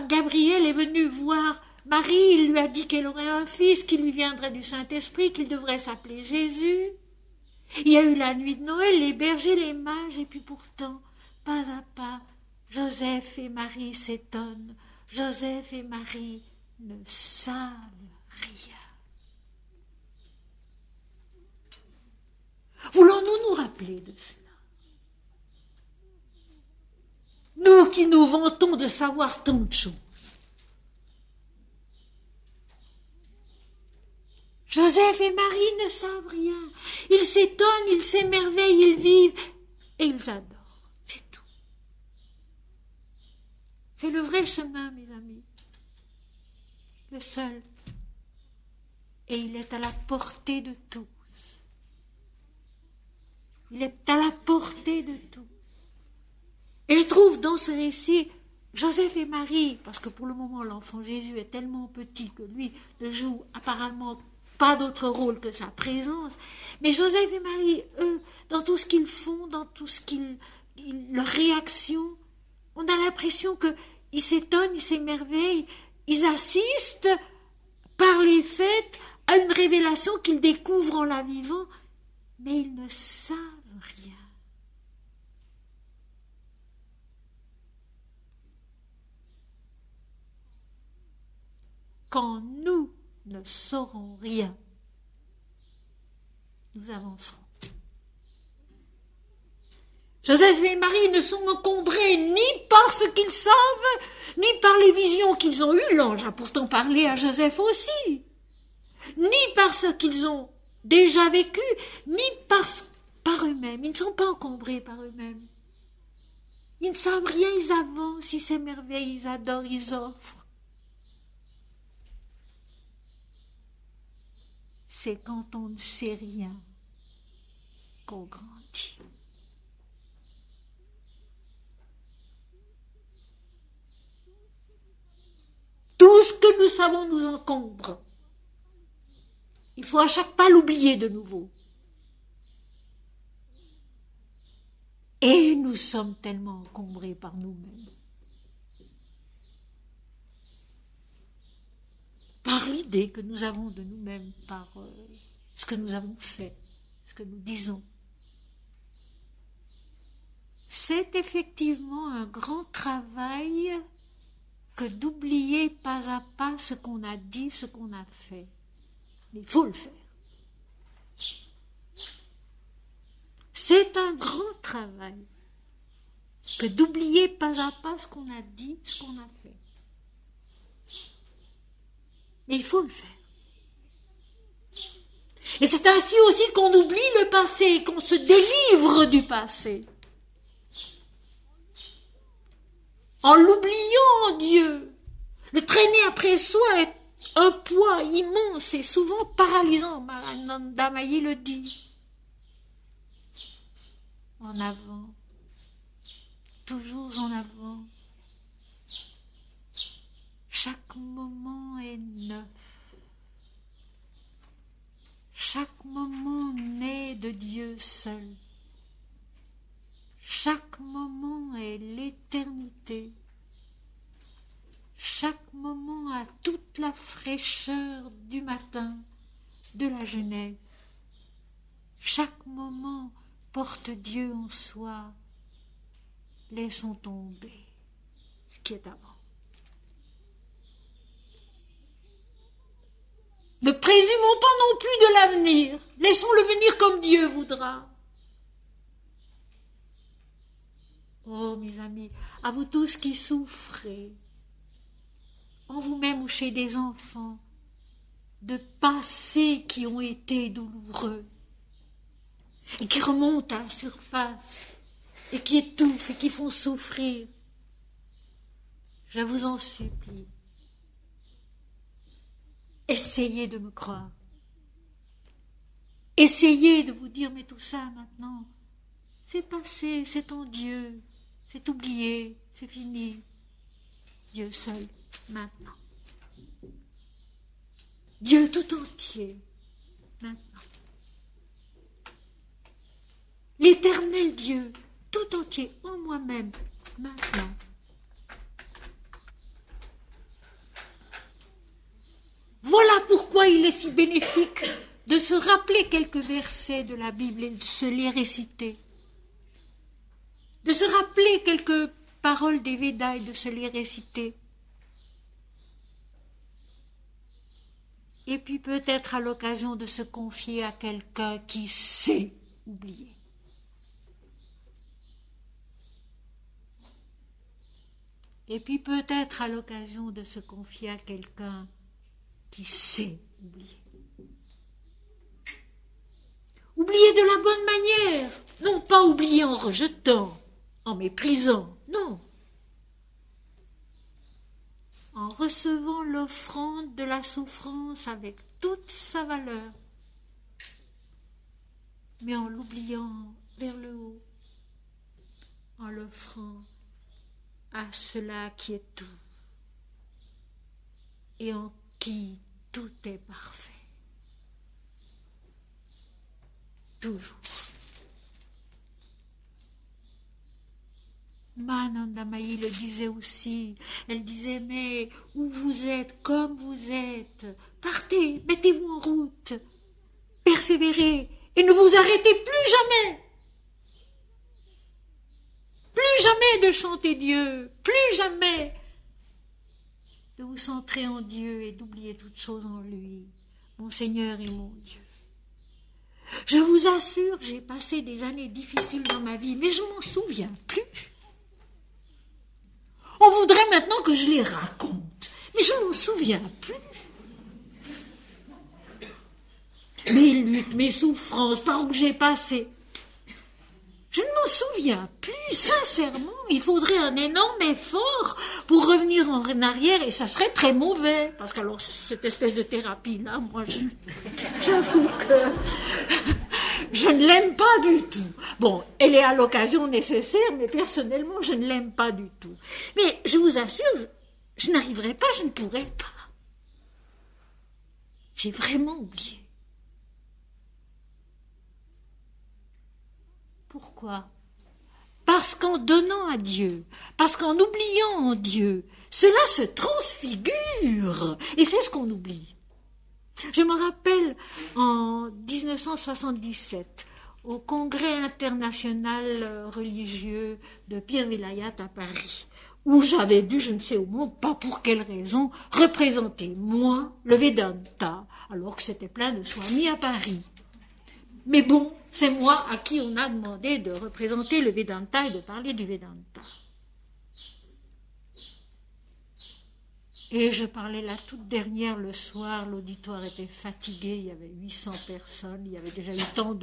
Gabriel est venu voir Marie, il lui a dit qu'elle aurait un fils qui lui viendrait du Saint-Esprit, qu'il devrait s'appeler Jésus. Il y a eu la nuit de Noël, les bergers, les mages, et puis pourtant, pas à pas, Joseph et Marie s'étonnent. Joseph et Marie ne savent rien. Voulons-nous nous rappeler de cela? Nous qui nous vantons de savoir tant de choses. Joseph et Marie ne savent rien. Ils s'étonnent, ils s'émerveillent, ils vivent et ils adorent. C'est tout. C'est le vrai chemin, mes amis. Le seul. Et il est à la portée de tous. Il est à la portée de tous. Et je trouve dans ce récit, Joseph et Marie, parce que pour le moment l'enfant Jésus est tellement petit que lui ne joue apparemment pas d'autre rôle que sa présence, mais Joseph et Marie, eux, dans tout ce qu'ils font, dans tout ce leur réaction, on a l'impression qu'ils s'étonnent, ils s'émerveillent, ils assistent par les faits à une révélation qu'ils découvrent en la vivant, mais ils ne savent rien. Quand nous ne saurons rien, nous avancerons. Joseph et Marie ne sont encombrés ni par ce qu'ils savent, ni par les visions qu'ils ont eues. L'ange a pourtant parlé à Joseph aussi. Ni par ce qu'ils ont déjà vécu, ni par eux-mêmes. Ils ne sont pas encombrés par eux-mêmes. Ils ne savent rien, ils avancent, ils s'émerveillent, ils adorent, ils offrent. C'est quand on ne sait rien qu'on grandit. Tout ce que nous savons nous encombre. Il faut à chaque pas l'oublier de nouveau. Et nous sommes tellement encombrés par nous-mêmes. Par l'idée que nous avons de nous-mêmes, par ce que nous avons fait, ce que nous disons. C'est effectivement un grand travail que d'oublier pas à pas ce qu'on a dit, ce qu'on a fait. Mais il faut le faire. C'est un grand travail que d'oublier pas à pas ce qu'on a dit, ce qu'on a fait. Mais il faut le faire. Et c'est ainsi aussi qu'on oublie le passé, qu'on se délivre du passé. En l'oubliant, Dieu, le traîner après soi est un poids immense et souvent paralysant. Marananda Mayi le dit. En avant, toujours en avant. Chaque moment est neuf. Chaque moment naît de Dieu seul. Chaque moment est l'éternité. Chaque moment a toute la fraîcheur du matin, de la jeunesse. Chaque moment porte Dieu en soi. Laissons tomber ce qui est avant. Ne présumons pas non plus de l'avenir. Laissons-le venir comme Dieu voudra. Oh, mes amis, à vous tous qui souffrez, en vous-même ou chez des enfants, de passés qui ont été douloureux et qui remontent à la surface et qui étouffent et qui font souffrir. Je vous en supplie, essayez de me croire. Essayez de vous dire, mais tout ça maintenant, c'est passé, c'est en Dieu, c'est oublié, c'est fini. Dieu seul, maintenant. Dieu tout entier, maintenant. L'éternel Dieu, tout entier, en moi-même, maintenant. Voilà pourquoi il est si bénéfique de se rappeler quelques versets de la Bible et de se les réciter. De se rappeler quelques paroles des Védas et de se les réciter. Et puis peut-être à l'occasion de se confier à quelqu'un qui sait oublier. Et puis peut-être à l'occasion de se confier à quelqu'un qui sait oublier. Oublier de la bonne manière, non pas oublier en rejetant, en méprisant, non. En recevant l'offrande de la souffrance avec toute sa valeur, mais en l'oubliant vers le haut, en l'offrant à cela qui est tout, et en qui tout est parfait. Toujours. Manandamayi le disait aussi. Elle disait, mais où vous êtes, comme vous êtes, partez, mettez-vous en route, persévérez et ne vous arrêtez plus jamais. Plus jamais de chanter Dieu, plus jamais de vous centrer en Dieu et d'oublier toute chose en lui, mon Seigneur et mon Dieu. Je vous assure, j'ai passé des années difficiles dans ma vie, mais je m'en souviens plus. On voudrait maintenant que je les raconte, mais je m'en souviens plus. Mes luttes, mes souffrances, par où j'ai passé, je ne m'en souviens plus, sincèrement. Il faudrait un énorme effort pour revenir en arrière et ça serait très mauvais. Parce que alors, cette espèce de thérapie-là, moi, j'avoue que je ne l'aime pas du tout. Bon, elle est à l'occasion nécessaire, mais personnellement, je ne l'aime pas du tout. Mais je vous assure, je n'arriverai pas, je ne pourrai pas. J'ai vraiment oublié. Pourquoi ? Parce qu'en donnant à Dieu, parce qu'en oubliant en Dieu, cela se transfigure. Et c'est ce qu'on oublie. Je me rappelle en 1977, au Congrès international religieux de Pierre Vilayat à Paris, où j'avais dû, je ne sais au moins pas pour quelle raison, représenter, moi, le Vedanta, alors que c'était plein de swami à Paris. Mais bon, c'est moi à qui on a demandé de représenter le Vedanta et de parler du Vedanta. Et je parlais la toute dernière le soir, l'auditoire était fatigué, il y avait 800 personnes, il y avait déjà eu tant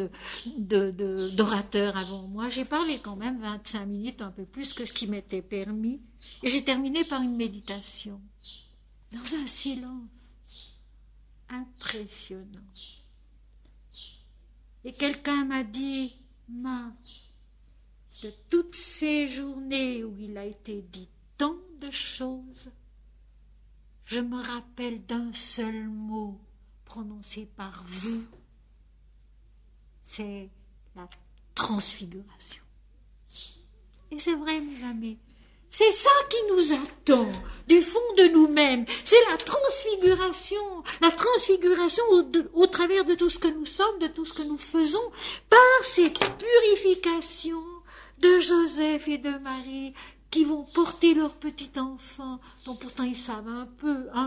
d'orateurs avant moi. J'ai parlé quand même 25 minutes, un peu plus que ce qui m'était permis, et j'ai terminé par une méditation, dans un silence impressionnant. Et quelqu'un m'a dit, de toutes ces journées où il a été dit tant de choses, je me rappelle d'un seul mot prononcé par vous, c'est la transfiguration. Et c'est vrai, mes amis, c'est ça qui nous attend du fond de nous-mêmes, c'est la transfiguration au travers de tout ce que nous sommes, de tout ce que nous faisons, par cette purification de Joseph et de Marie, qui vont porter leur petit enfant, dont pourtant ils savent un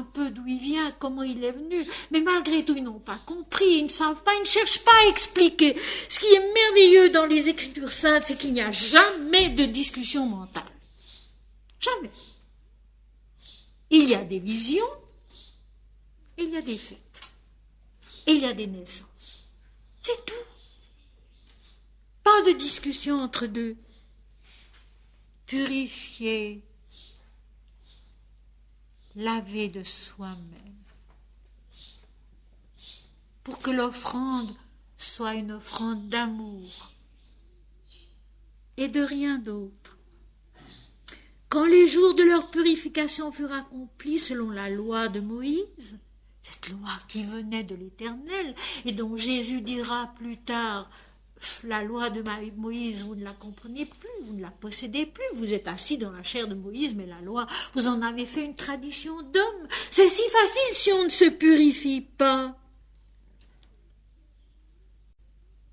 peu d'où il vient, comment il est venu, mais malgré tout ils n'ont pas compris, ils ne savent pas, ils ne cherchent pas à expliquer. Ce qui est merveilleux dans les Écritures saintes, c'est qu'il n'y a jamais de discussion mentale. Jamais. Il y a des visions, et il y a des faits. et il y a des naissances. C'est tout. Pas de discussion entre deux. Purifier, laver de soi-même, pour que l'offrande soit une offrande d'amour et de rien d'autre. Quand les jours de leur purification furent accomplis selon la loi de Moïse, cette loi qui venait de l'Éternel et dont Jésus dira plus tard, la loi de Moïse, vous ne la comprenez plus, vous ne la possédez plus, vous êtes assis dans la chair de Moïse, mais la loi, vous en avez fait une tradition d'homme. C'est si facile si on ne se purifie pas.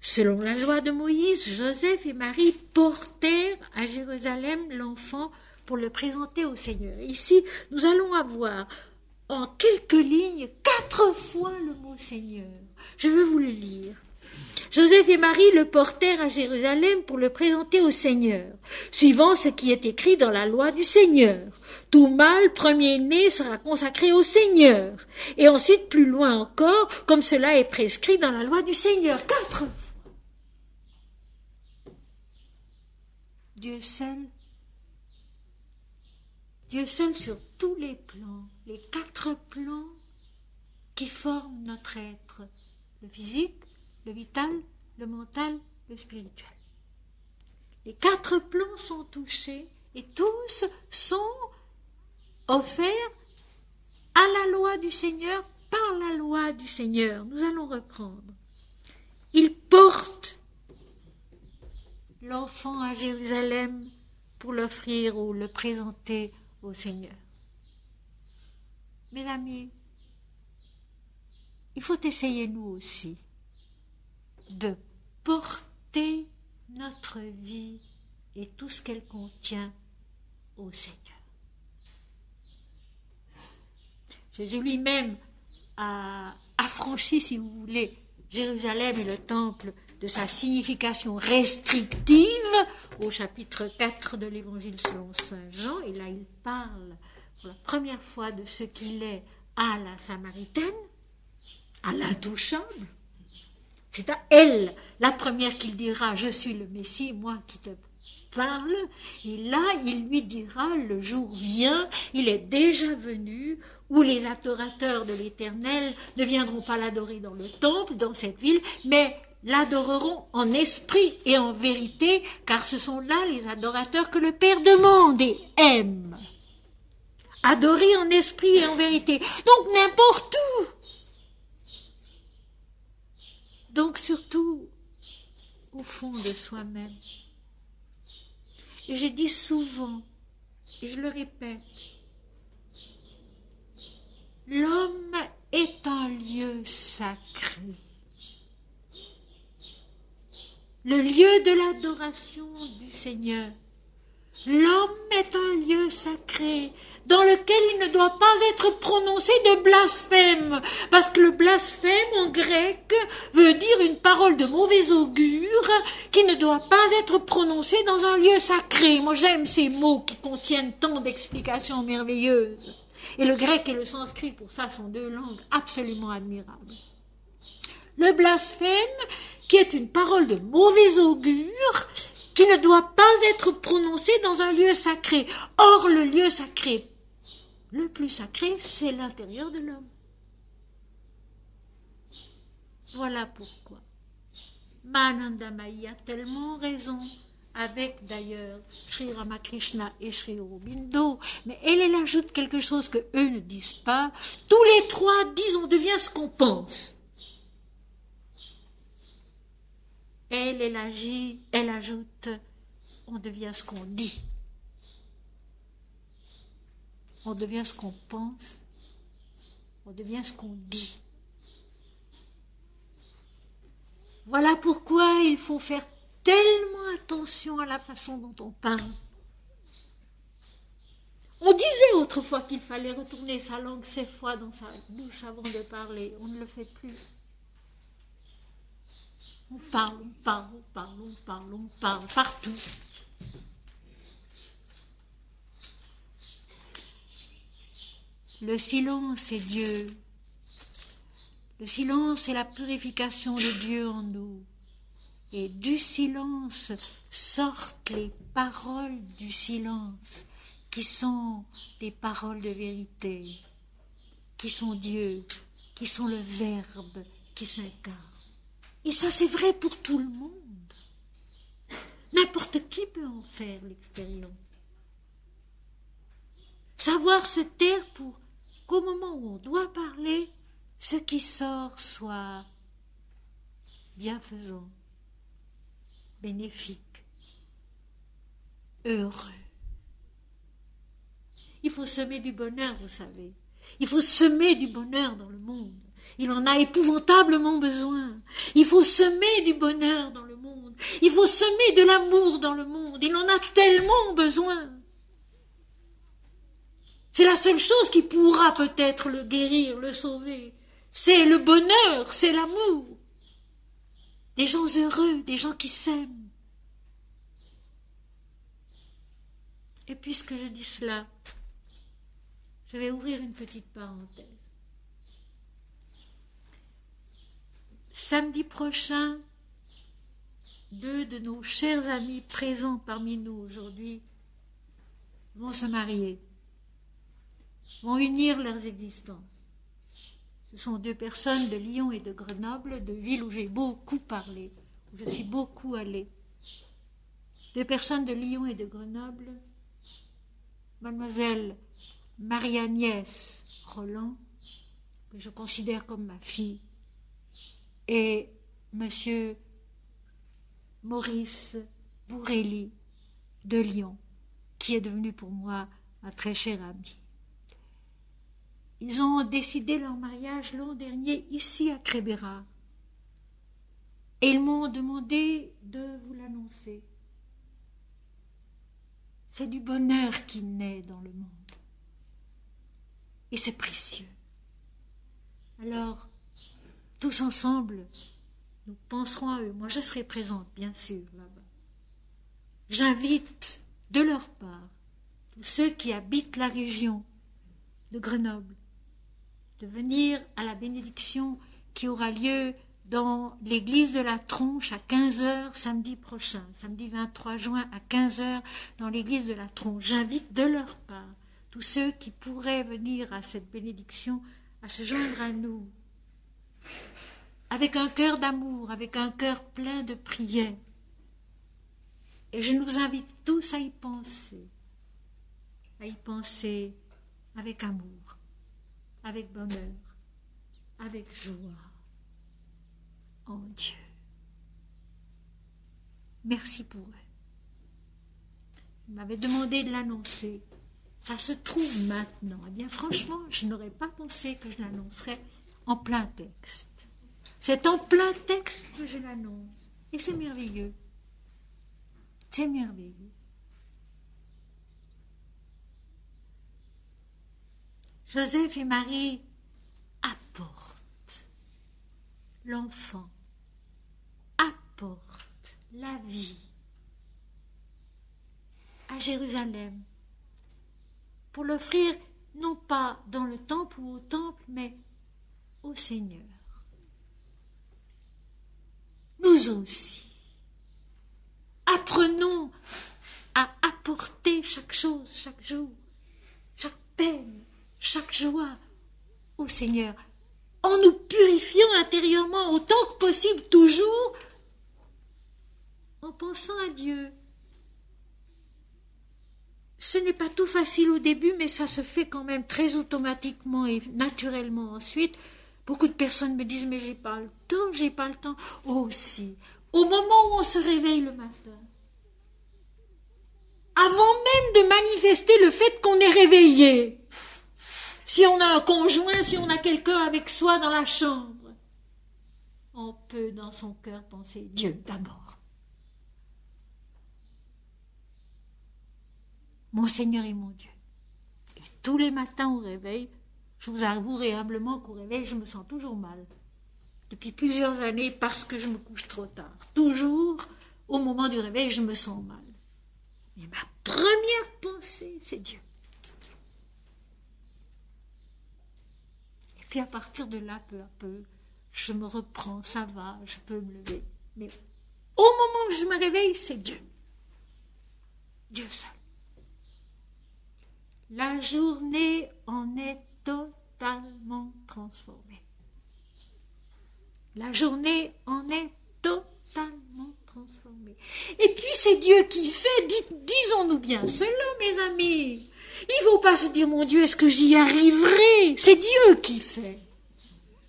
Selon la loi de Moïse, Joseph et Marie portèrent à Jérusalem l'enfant pour le présenter au Seigneur. Ici, nous allons avoir en quelques lignes 4 fois le mot Seigneur. Je veux vous le lire. Joseph et Marie le portèrent à Jérusalem pour le présenter au Seigneur, suivant ce qui est écrit dans la loi du Seigneur. Tout mâle premier-né sera consacré au Seigneur. Et ensuite, plus loin encore, comme cela est prescrit dans la loi du Seigneur. 4 fois. Dieu seul sur tous les plans, les 4 plans qui forment notre être, le physique, le vital, le mental, le spirituel. Les 4 plans sont touchés et tous sont offerts à la loi du Seigneur, par la loi du Seigneur. Nous allons reprendre. Il porte l'enfant à Jérusalem pour l'offrir ou le présenter au Seigneur. Mes amis, il faut essayer nous aussi de porter notre vie et tout ce qu'elle contient au Seigneur. Jésus lui-même a affranchi, si vous voulez, Jérusalem et le temple de sa signification restrictive au chapitre 4 de l'Évangile selon saint Jean. Et là, il parle pour la première fois de ce qu'il est à la Samaritaine, à l'intouchable. C'est à elle, la première, qu'il dira « Je suis le Messie, moi qui te parle ». Et là, il lui dira « Le jour vient, il est déjà venu, où les adorateurs de l'Éternel ne viendront pas l'adorer dans le temple, dans cette ville, mais l'adoreront en esprit et en vérité, car ce sont là les adorateurs que le Père demande et aime. Adorer en esprit et en vérité. Donc n'importe où. Donc surtout au fond de soi-même. Et j'ai dit souvent, et je le répète, l'homme est un lieu sacré. Le lieu de l'adoration du Seigneur. L'homme est un lieu sacré dans lequel il ne doit pas être prononcé de blasphème, parce que le blasphème en grec veut dire une parole de mauvais augure qui ne doit pas être prononcée dans un lieu sacré. Moi j'aime ces mots qui contiennent tant d'explications merveilleuses. Et le grec et le sanskrit pour ça sont 2 langues absolument admirables. Le blasphème, qui est une parole de mauvais augure, qui ne doit pas être prononcé dans un lieu sacré. Or, le lieu sacré, le plus sacré, c'est l'intérieur de l'homme. Voilà pourquoi Manandamayi a tellement raison, avec d'ailleurs Sri Ramakrishna et Sri Aurobindo, mais elle ajoute quelque chose que eux ne disent pas. Tous les 3 disent on devient ce qu'on pense. Elle ajoute, on devient ce qu'on dit. On devient ce qu'on pense. On devient ce qu'on dit. Voilà pourquoi il faut faire tellement attention à la façon dont on parle. On disait autrefois qu'il fallait retourner sa langue 7 fois dans sa bouche avant de parler. On ne le fait plus. On parle partout. Le silence est Dieu. Le silence est la purification de Dieu en nous. Et du silence sortent les paroles du silence, qui sont des paroles de vérité, qui sont Dieu, qui sont le Verbe qui s'incarne. Et ça, c'est vrai pour tout le monde. N'importe qui peut en faire l'expérience. Savoir se taire pour qu'au moment où on doit parler, ce qui sort soit bienfaisant, bénéfique, heureux. Il faut semer du bonheur, vous savez. Il faut semer du bonheur dans le monde. Il en a épouvantablement besoin. Il faut semer du bonheur dans le monde. Il faut semer de l'amour dans le monde. Il en a tellement besoin. C'est la seule chose qui pourra peut-être le guérir, le sauver. C'est le bonheur, c'est l'amour. Des gens heureux, des gens qui s'aiment. Et puisque je dis cela, je vais ouvrir une petite parenthèse. Samedi prochain, 2 de nos chers amis présents parmi nous aujourd'hui vont se marier, vont unir leurs existences. Ce sont 2 personnes de Lyon et de Grenoble, 2 villes où j'ai beaucoup parlé, où je suis beaucoup allée. 2 personnes de Lyon et de Grenoble, mademoiselle Marie-Agnès Roland, que je considère comme ma fille, et monsieur Maurice Bourrelli de Lyon, qui est devenu pour moi un très cher ami. Ils ont décidé leur mariage l'an dernier ici à Crébérat. Et ils m'ont demandé de vous l'annoncer. C'est du bonheur qui naît dans le monde. Et c'est précieux. Alors, tous ensemble, nous penserons à eux. Moi, je serai présente, bien sûr, là-bas. J'invite de leur part tous ceux qui habitent la région de Grenoble de venir à la bénédiction qui aura lieu dans l'église de la Tronche à 15h samedi prochain, samedi 23 juin à 15h dans l'église de la Tronche. J'invite de leur part tous ceux qui pourraient venir à cette bénédiction à se joindre à nous avec un cœur d'amour, avec un cœur plein de prière. Et je nous invite tous à y penser avec amour, avec bonheur, avec joie en Dieu. Merci pour eux. Ils m'avaient demandé de l'annoncer. Ça se trouve maintenant. Eh bien, franchement, je n'aurais pas pensé que je l'annoncerais en plein texte. C'est en plein texte que je l'annonce. Et c'est merveilleux. C'est merveilleux. Joseph et Marie apportent l'enfant, apportent la vie à Jérusalem pour l'offrir non pas dans le temple ou au temple, mais au Seigneur. Nous aussi, apprenons à apporter chaque chose, chaque jour, chaque peine, chaque joie au Seigneur, en nous purifiant intérieurement autant que possible, toujours en pensant à Dieu. Ce n'est pas tout facile au début, mais ça se fait quand même très automatiquement et naturellement ensuite. Beaucoup de personnes me disent « mais j'ai pas le temps ». Oh si, au moment où on se réveille le matin, avant même de manifester le fait qu'on est réveillé, si on a un conjoint, si on a quelqu'un avec soi dans la chambre, on peut dans son cœur penser Dieu d'abord. Mon Seigneur et mon Dieu. Et tous les matins au réveil, je vous avouerai humblement qu'au réveil, je me sens toujours mal. Depuis plusieurs années, parce que je me couche trop tard. Toujours, au moment du réveil, je me sens mal. Mais ma première pensée, c'est Dieu. Et puis à partir de là, peu à peu, je me reprends, ça va, je peux me lever. Mais au moment où je me réveille, c'est Dieu. Dieu seul. La journée en est totalement transformée. La journée en est totalement transformée. Et puis c'est Dieu qui fait, disons-nous bien cela, mes amis. Il ne faut pas se dire, mon Dieu, est-ce que j'y arriverai? C'est Dieu qui fait.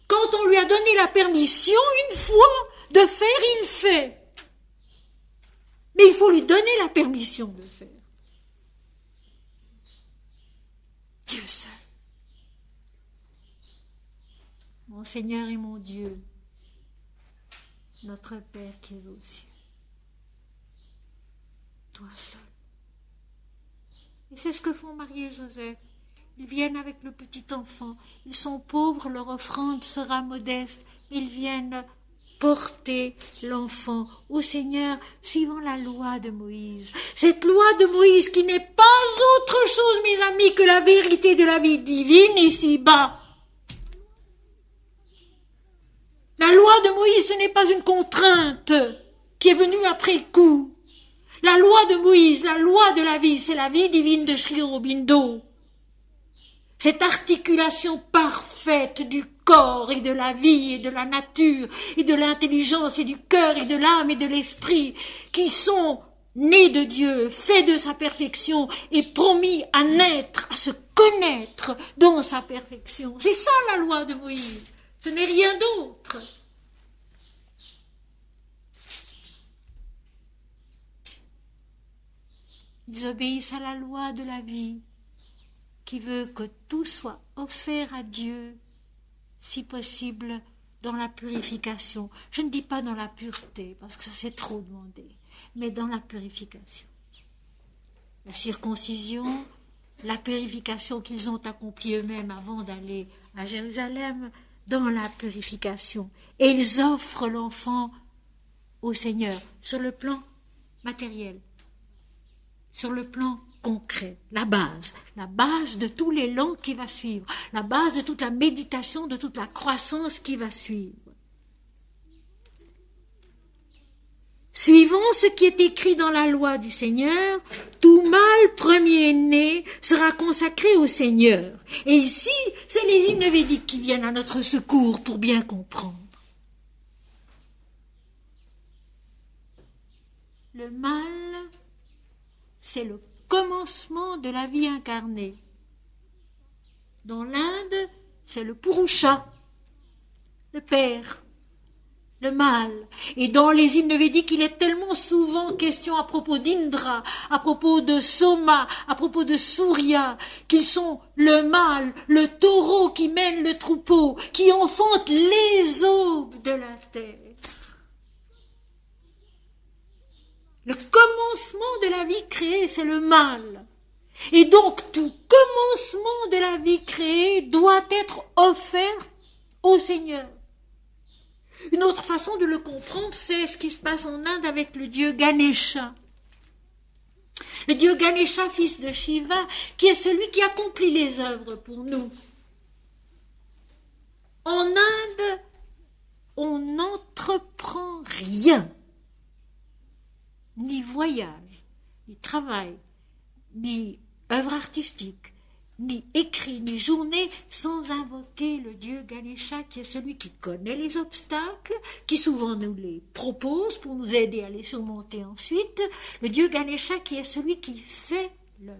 Quand on lui a donné la permission, une fois, de faire, il fait. Mais il faut lui donner la permission de faire. Dieu seul. Mon Seigneur et mon Dieu, notre Père qui est aux cieux, toi seul. Et c'est ce que font Marie et Joseph. Ils viennent avec le petit enfant. Ils sont pauvres, leur offrande sera modeste. Ils viennent porter l'enfant au Seigneur suivant la loi de Moïse. Cette loi de Moïse qui n'est pas autre chose, mes amis, que la vérité de la vie divine ici-bas. La loi de Moïse, ce n'est pas une contrainte qui est venue après coup. La loi de Moïse, la loi de la vie, c'est la vie divine de Sri Aurobindo. Cette articulation parfaite du corps et de la vie et de la nature et de l'intelligence et du cœur et de l'âme et de l'esprit qui sont nés de Dieu, faits de sa perfection et promis à naître, à se connaître dans sa perfection. C'est ça la loi de Moïse. Ce n'est rien d'autre. Ils obéissent à la loi de la vie qui veut que tout soit offert à Dieu, si possible, dans la purification. Je ne dis pas dans la pureté, parce que ça c'est trop demandé, mais dans la purification. La circoncision, la purification qu'ils ont accomplie eux-mêmes avant d'aller à Jérusalem, dans la purification. Et ils offrent l'enfant au Seigneur, sur le plan matériel, sur le plan concret, la base de tout l'élan qui va suivre, la base de toute la méditation, de toute la croissance qui va suivre. Suivant ce qui est écrit dans la loi du Seigneur, tout mâle premier-né sera consacré au Seigneur. Et ici, c'est les hymnes védiques qui viennent à notre secours pour bien comprendre. Le mâle, c'est le commencement de la vie incarnée. Dans l'Inde, c'est le Purusha, le père, le mâle. Et dans les hymnes védiques, il est tellement souvent question à propos d'Indra, à propos de Soma, à propos de Surya, qu'ils sont le mâle, le taureau qui mène le troupeau, qui enfante les aubes de la terre. Le commencement de la vie créée, c'est le mâle. Et donc, tout commencement de la vie créée doit être offert au Seigneur. Une autre façon de le comprendre, c'est ce qui se passe en Inde avec le dieu Ganesha. Le dieu Ganesha, fils de Shiva, qui est celui qui accomplit les œuvres pour nous. En Inde, on n'entreprend rien. Ni voyage, ni travail, ni œuvre artistique, ni écrit, ni journée, sans invoquer le dieu Ganesha, qui est celui qui connaît les obstacles, qui souvent nous les propose pour nous aider à les surmonter ensuite, le dieu Ganesha qui est celui qui fait l'œuvre.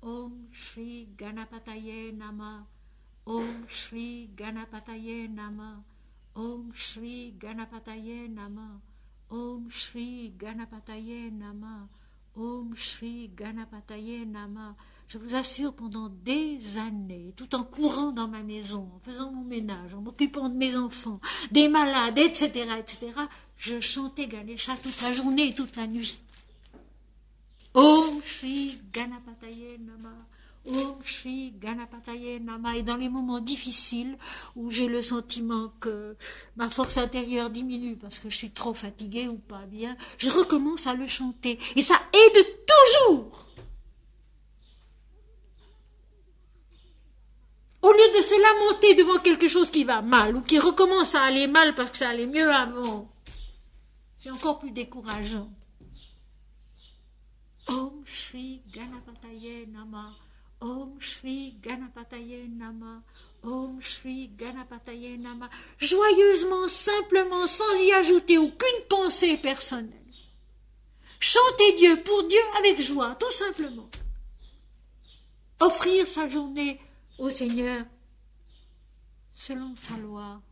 Om Shri Ganapataye Nama, Om Shri Ganapataye Nama, Om Shri Ganapataye Nama, Om Shri Ganapataye Nama, Om Shri Ganapataye Nama. Je vous assure, pendant des années, tout en courant dans ma maison, en faisant mon ménage, en m'occupant de mes enfants, des malades, etc., je chantais Ganesha toute la journée et toute la nuit. Om Shri Ganapataye Nama, Om Shri Ganapataye Nama. Et dans les moments difficiles où j'ai le sentiment que ma force intérieure diminue parce que je suis trop fatiguée ou pas bien, je recommence à le chanter. Et ça aide toujours. Au lieu de se lamenter devant quelque chose qui va mal ou qui recommence à aller mal parce que ça allait mieux avant, c'est encore plus décourageant. Om Shri Ganapataye Nama, Om Shri Ganapataye Nama, Om Shri Ganapataye Nama, joyeusement, simplement, sans y ajouter aucune pensée personnelle. Chanter Dieu pour Dieu avec joie, tout simplement. Offrir sa journée au Seigneur selon sa loi,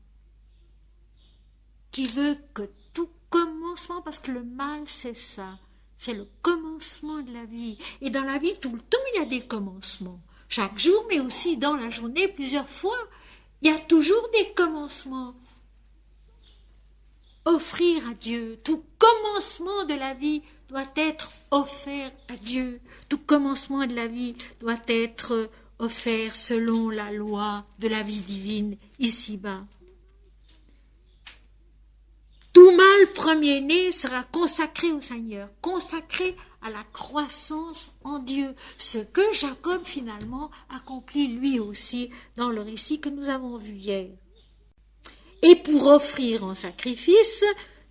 qui veut que tout commencement, parce que le mal c'est ça, c'est le commencement de la vie. Et dans la vie, tout le temps, il y a des commencements. Chaque jour, mais aussi dans la journée, plusieurs fois, il y a toujours des commencements. Offrir à Dieu, tout commencement de la vie doit être offert à Dieu. Tout commencement de la vie doit être offert selon la loi de la vie divine ici-bas. Tout mâle premier-né sera consacré au Seigneur, consacré à la croissance en Dieu, ce que Jacob finalement accomplit lui aussi dans le récit que nous avons vu hier. Et pour offrir en sacrifice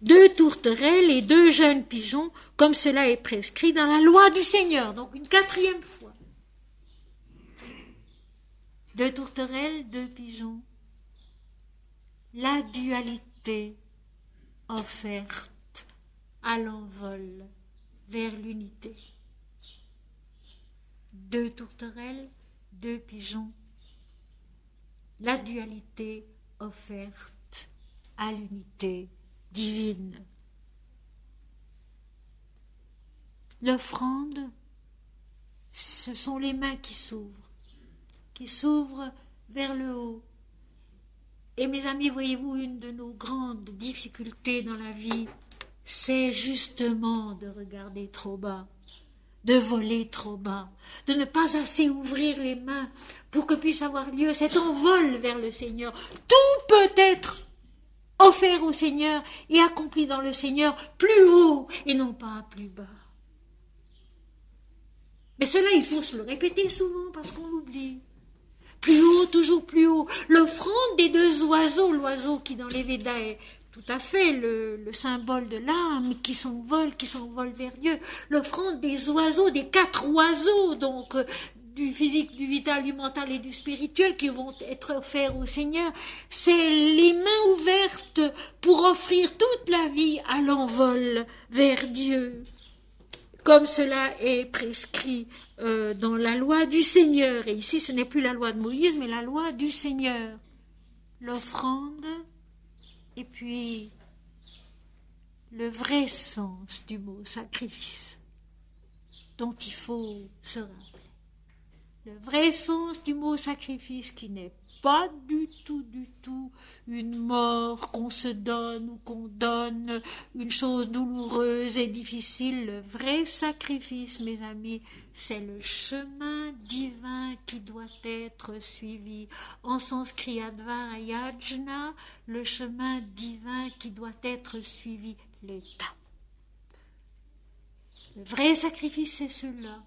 2 tourterelles et 2 jeunes pigeons, comme cela est prescrit dans la loi du Seigneur, donc une 4e fois. 2 tourterelles, 2 pigeons. La dualité offerte à l'envol vers l'unité. 2 tourterelles, 2 pigeons. La dualité offerte à l'unité divine. L'offrande, ce sont les mains qui s'ouvrent vers le haut. Et mes amis, voyez-vous, une de nos grandes difficultés dans la vie, c'est justement de regarder trop bas, de voler trop bas, de ne pas assez ouvrir les mains pour que puisse avoir lieu cet envol vers le Seigneur. Tout peut être offert au Seigneur et accompli dans le Seigneur plus haut et non pas plus bas. Mais cela, il faut se le répéter souvent parce qu'on l'oublie. Plus haut, toujours plus haut. L'offrande des 2 oiseaux, l'oiseau qui dans les Védas est tout à fait le symbole de l'âme, qui s'envole vers Dieu. L'offrande des oiseaux, des 4 oiseaux, donc du physique, du vital, du mental et du spirituel qui vont être offerts au Seigneur. C'est les mains ouvertes pour offrir toute la vie à l'envol vers Dieu, comme cela est prescrit dans la loi du Seigneur. Et ici, ce n'est plus la loi de Moïse, mais la loi du Seigneur. L'offrande, et puis le vrai sens du mot sacrifice, dont il faut se rappeler. Le vrai sens du mot sacrifice qui n'est pas du tout une mort qu'on se donne ou qu'on donne, une chose douloureuse et difficile. Le vrai sacrifice, mes amis, c'est le chemin divin qui doit être suivi. En sanskrit, adva yajna, le chemin divin qui doit être suivi, l'étape. Le vrai sacrifice, c'est cela.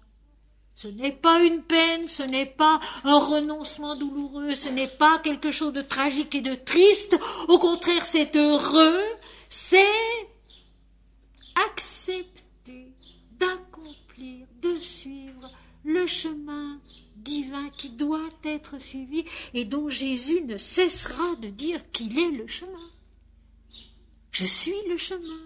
Ce n'est pas une peine, ce n'est pas un renoncement douloureux, ce n'est pas quelque chose de tragique et de triste. Au contraire, c'est heureux, c'est accepter, d'accomplir, de suivre le chemin divin qui doit être suivi et dont Jésus ne cessera de dire qu'il est le chemin. Je suis le chemin.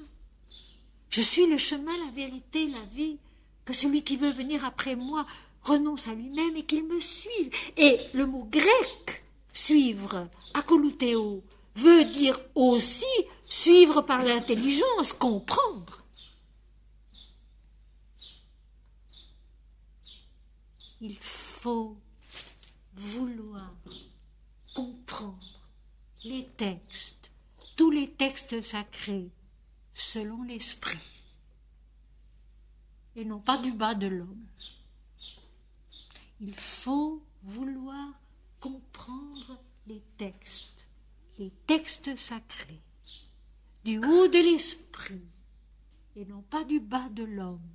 Je suis le chemin, la vérité, la vie. Que celui qui veut venir après moi renonce à lui-même et qu'il me suive. Et le mot grec « suivre », akoloutéo, veut dire aussi suivre par l'intelligence, comprendre. Il faut vouloir comprendre les textes, tous les textes sacrés, selon l'esprit. Et non pas du bas de l'homme. Il faut vouloir comprendre les textes sacrés, du haut de l'esprit, et non pas du bas de l'homme.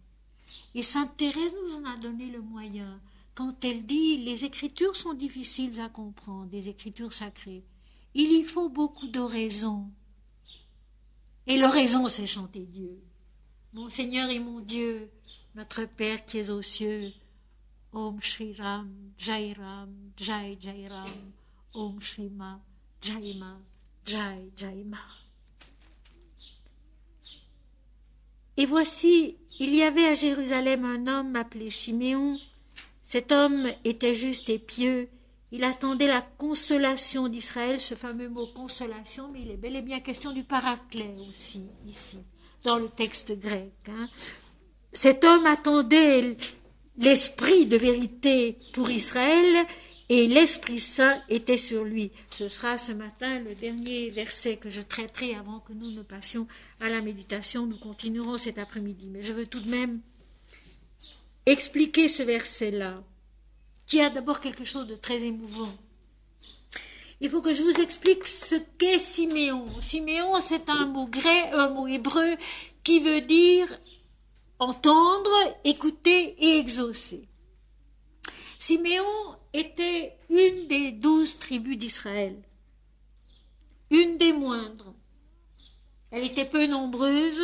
Et Sainte Thérèse nous en a donné le moyen quand elle dit « les Écritures sont difficiles à comprendre, les Écritures sacrées ». Il y faut beaucoup d'oraison. Et l'oraison, c'est chanter Dieu. Mon Seigneur et mon Dieu, notre Père qui es aux cieux, Om Shri Ram, Jai Ram, Jai Jai Ram, Om Shri Ma, Jai Ma, Jai Jai Ma. Et voici, il y avait à Jérusalem un homme appelé Siméon. Cet homme était juste et pieux. Il attendait la consolation d'Israël, ce fameux mot consolation, mais il est bel et bien question du paraclet aussi, ici, dans le texte grec. Cet homme attendait l'esprit de vérité pour Israël, et l'Esprit Saint était sur lui. Ce sera ce matin le dernier verset que je traiterai avant que nous ne passions à la méditation. Nous continuerons cet après-midi. Mais je veux tout de même expliquer ce verset-là, qui a d'abord quelque chose de très émouvant. Il faut que je vous explique ce qu'est Siméon. Siméon, c'est un mot grec, un mot hébreu, qui veut dire entendre, écouter et exaucer. Siméon était une des 12 tribus d'Israël, une des moindres. Elle était peu nombreuse,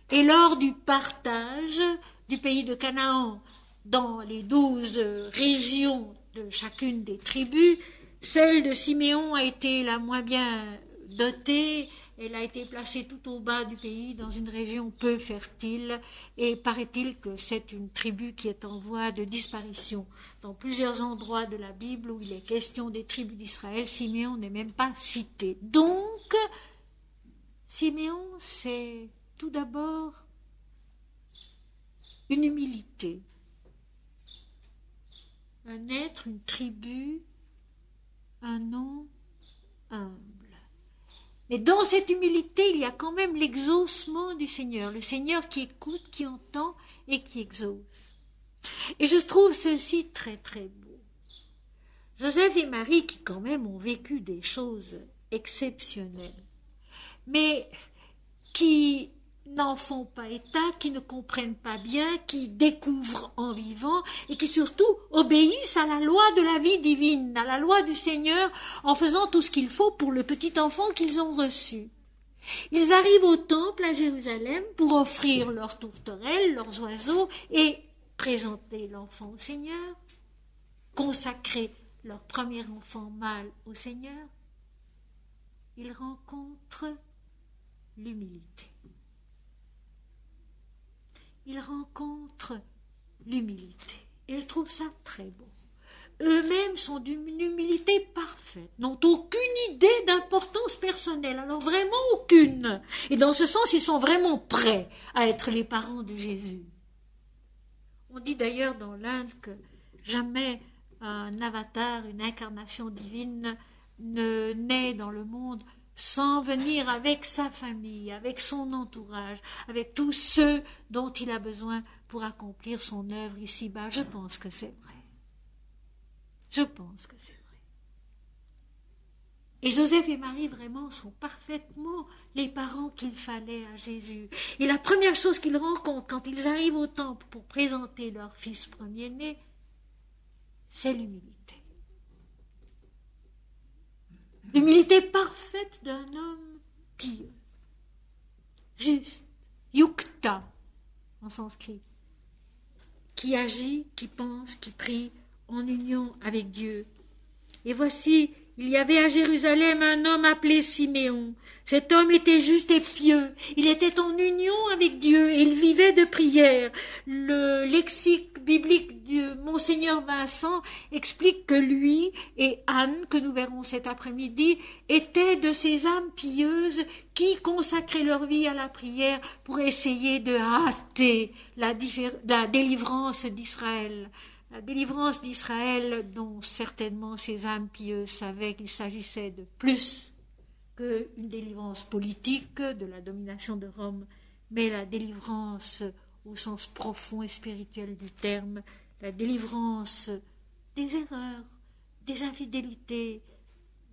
et lors du partage du pays de Canaan dans les 12 régions de chacune des tribus, celle de Siméon a été la moins bien dotée. Elle a été placée tout au bas du pays, dans une région peu fertile, et paraît-il que c'est une tribu qui est en voie de disparition. Dans plusieurs endroits de la Bible où il est question des tribus d'Israël, Siméon n'est même pas cité. Donc, Siméon, c'est tout d'abord une humilité. Un être, une tribu, un nom humble. Mais dans cette humilité, il y a quand même l'exaucement du Seigneur, le Seigneur qui écoute, qui entend et qui exauce. Et je trouve ceci très très beau. Joseph et Marie, qui quand même ont vécu des choses exceptionnelles, mais qui n'en font pas état, qui ne comprennent pas bien, qui découvrent en vivant et qui surtout obéissent à la loi de la vie divine, à la loi du Seigneur, en faisant tout ce qu'il faut pour le petit enfant qu'ils ont reçu. Ils arrivent au temple à Jérusalem pour offrir leurs tourterelles, leurs oiseaux et présenter l'enfant au Seigneur, consacrer leur premier enfant mâle au Seigneur. Ils rencontrent l'humilité. Ils rencontrent l'humilité. Et je trouve ça très beau. Eux-mêmes sont d'une humilité parfaite, n'ont aucune idée d'importance personnelle, alors vraiment aucune. Et dans ce sens, ils sont vraiment prêts à être les parents de Jésus. On dit d'ailleurs dans l'Inde que jamais un avatar, une incarnation divine ne naît dans le monde sans venir avec sa famille, avec son entourage, avec tous ceux dont il a besoin pour accomplir son œuvre ici-bas. Je pense que c'est vrai. Je pense que c'est vrai. Et Joseph et Marie vraiment sont parfaitement les parents qu'il fallait à Jésus. Et la première chose qu'ils rencontrent quand ils arrivent au temple pour présenter leur fils premier-né, c'est l'humilité. L'humilité parfaite d'un homme pieux, juste, yukta en sanskrit, qui agit, qui pense, qui prie en union avec Dieu. Et voici, il y avait à Jérusalem un homme appelé Siméon. Cet homme était juste et pieux. Il était en union avec Dieu et il vivait de prière. Le lexique biblique de Monseigneur Vincent explique que lui et Anne, que nous verrons cet après-midi, étaient de ces âmes pieuses qui consacraient leur vie à la prière pour essayer de hâter la délivrance d'Israël. La délivrance d'Israël, dont certainement ces âmes pieuses savaient qu'il s'agissait de plus qu'une délivrance politique de la domination de Rome, mais la délivrance au sens profond et spirituel du terme, la délivrance des erreurs, des infidélités,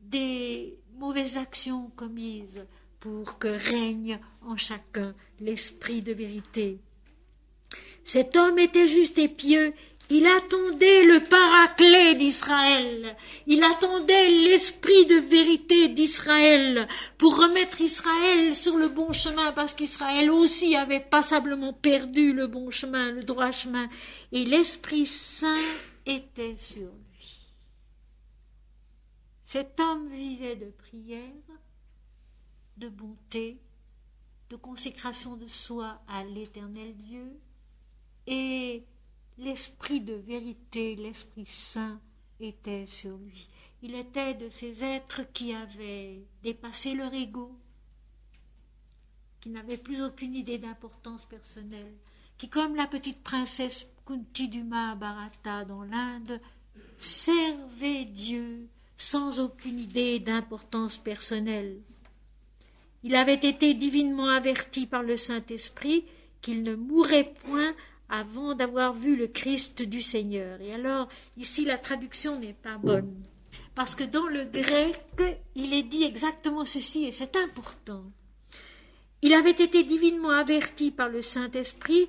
des mauvaises actions commises pour que règne en chacun l'esprit de vérité. Cet homme était juste et pieux. Il attendait le paraclet d'Israël. Il attendait l'esprit de vérité d'Israël pour remettre Israël sur le bon chemin, parce qu'Israël aussi avait passablement perdu le bon chemin, le droit chemin. Et l'Esprit Saint était sur lui. Cet homme vivait de prière, de bonté, de consécration de soi à l'Éternel Dieu, et l'esprit de vérité, l'Esprit Saint était sur lui. Il était de ces êtres qui avaient dépassé leur ego, qui n'avaient plus aucune idée d'importance personnelle, qui, comme la petite princesse Kunti du Mahabharata dans l'Inde, servaient Dieu sans aucune idée d'importance personnelle. Il avait été divinement averti par le Saint-Esprit qu'il ne mourrait point avant d'avoir vu le Christ du Seigneur. Et alors, ici, la traduction n'est pas bonne, parce que dans le grec, il est dit exactement ceci, et c'est important. Il avait été divinement averti par le Saint-Esprit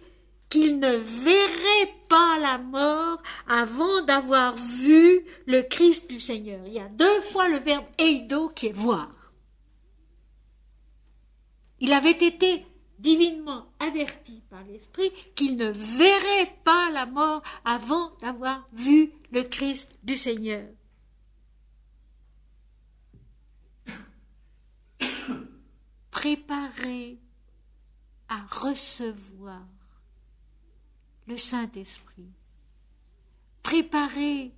qu'il ne verrait pas la mort avant d'avoir vu le Christ du Seigneur. Il y a 2 fois le verbe eido qui est voir. Il avait été divinement averti par l'Esprit qu'il ne verrait pas la mort avant d'avoir vu le Christ du Seigneur. Préparé à recevoir le Saint-Esprit, préparé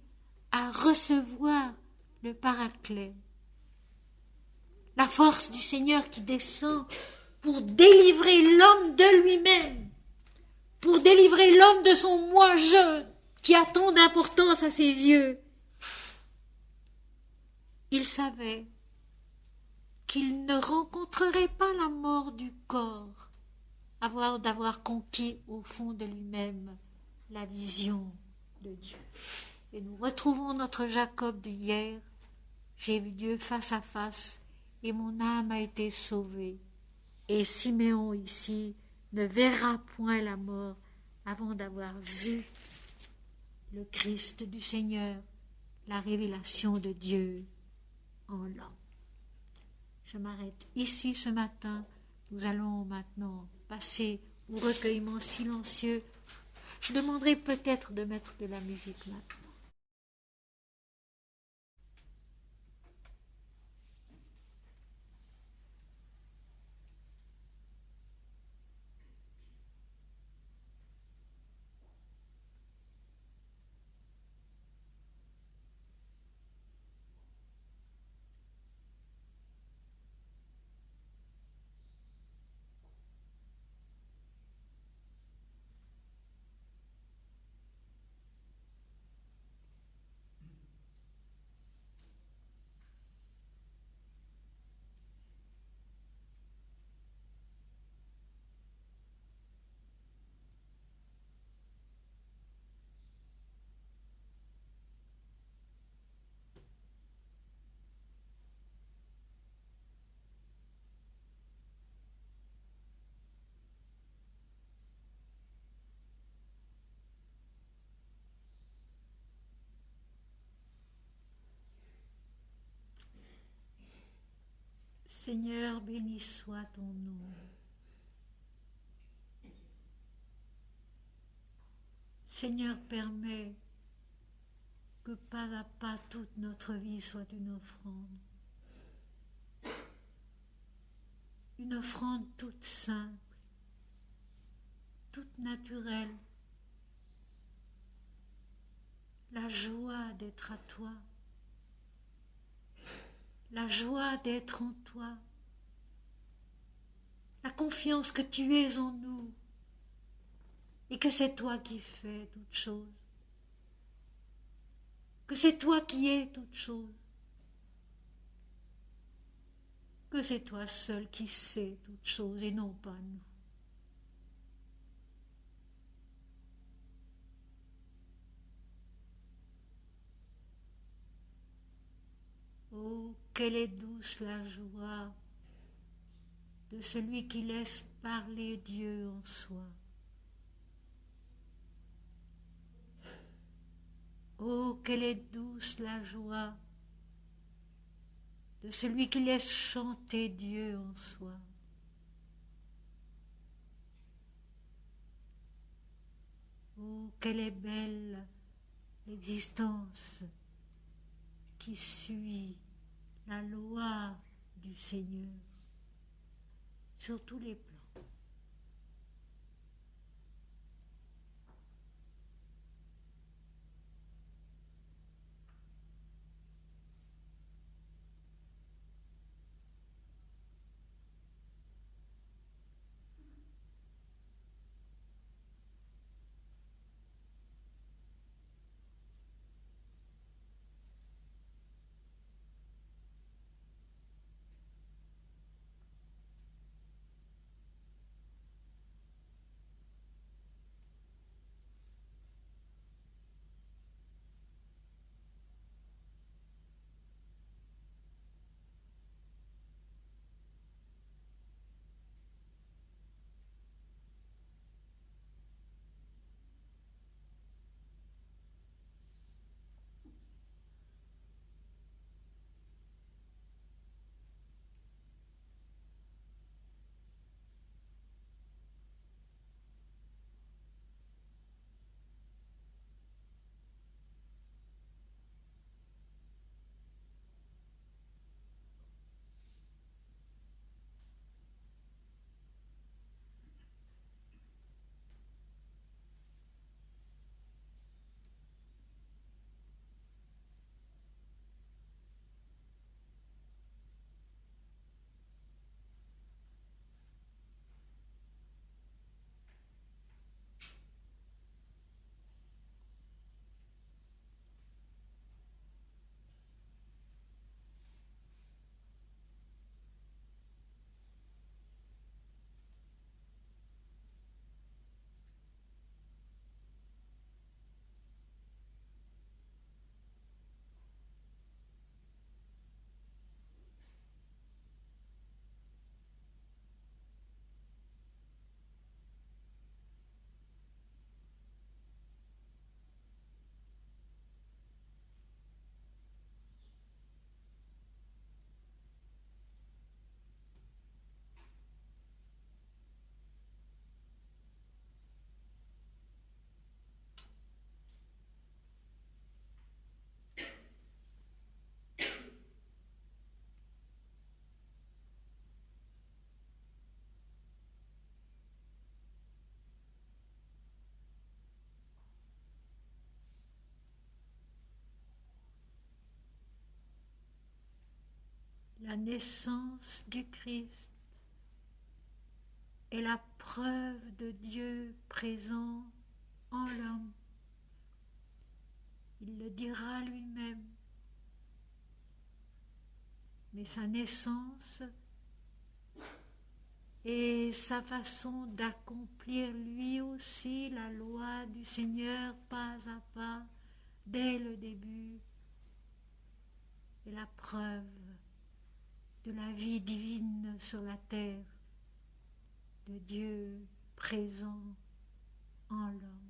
à recevoir le Paraclet, la force du Seigneur qui descend pour délivrer l'homme de lui-même, pour délivrer l'homme de son moi-je qui a tant d'importance à ses yeux. Il savait qu'il ne rencontrerait pas la mort du corps avant d'avoir conquis au fond de lui-même la vision de Dieu. Et nous retrouvons notre Jacob d'hier. J'ai vu Dieu face à face et mon âme a été sauvée. Et Siméon ici ne verra point la mort avant d'avoir vu le Christ du Seigneur, la révélation de Dieu en l'homme. Je m'arrête ici ce matin. Nous allons maintenant passer au recueillement silencieux. Je demanderai peut-être de mettre de la musique maintenant. Seigneur, béni soit ton nom. Seigneur, permets que pas à pas toute notre vie soit une offrande toute simple, toute naturelle, la joie d'être à toi, la joie d'être en toi, la confiance que tu es en nous et que c'est toi qui fais toutes choses, que c'est toi qui es toutes choses, que c'est toi seul qui sais toutes choses et non pas nous. Oh, quelle est douce la joie de celui qui laisse parler Dieu en soi. Oh, quelle est douce la joie de celui qui laisse chanter Dieu en soi. Oh, quelle est belle l'existence qui suit la loi du Seigneur sur tous les plans. La naissance du Christ est la preuve de Dieu présent en l'homme. Il le dira lui-même. Mais sa naissance et sa façon d'accomplir lui aussi la loi du Seigneur pas à pas, dès le début, est la preuve de la vie divine sur la terre, de Dieu présent en l'homme.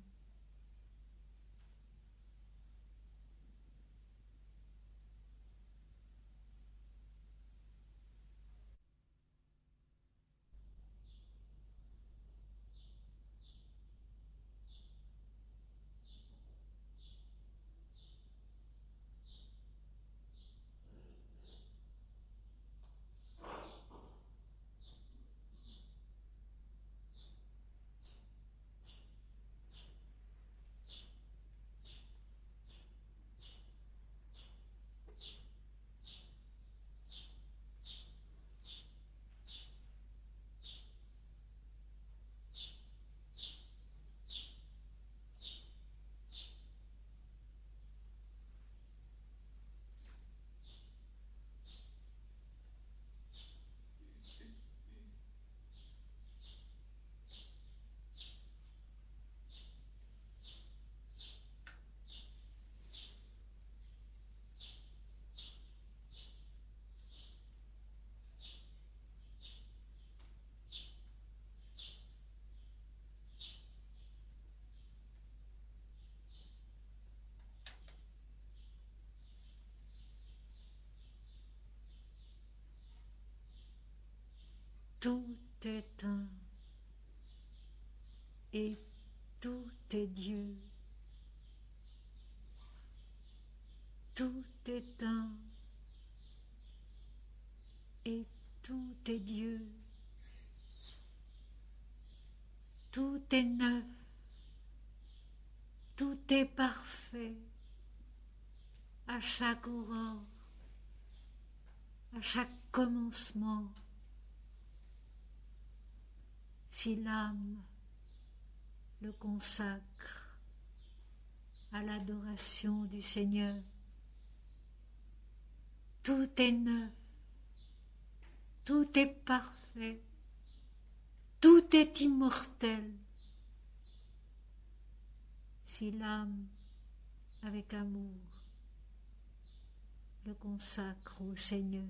tout est un, et tout est Dieu. Tout est un, et tout est Dieu. Tout est neuf, tout est parfait, à chaque aurore, à chaque commencement. Si l'âme le consacre à l'adoration du Seigneur, tout est neuf, tout est parfait, tout est immortel. Si l'âme, avec amour, le consacre au Seigneur.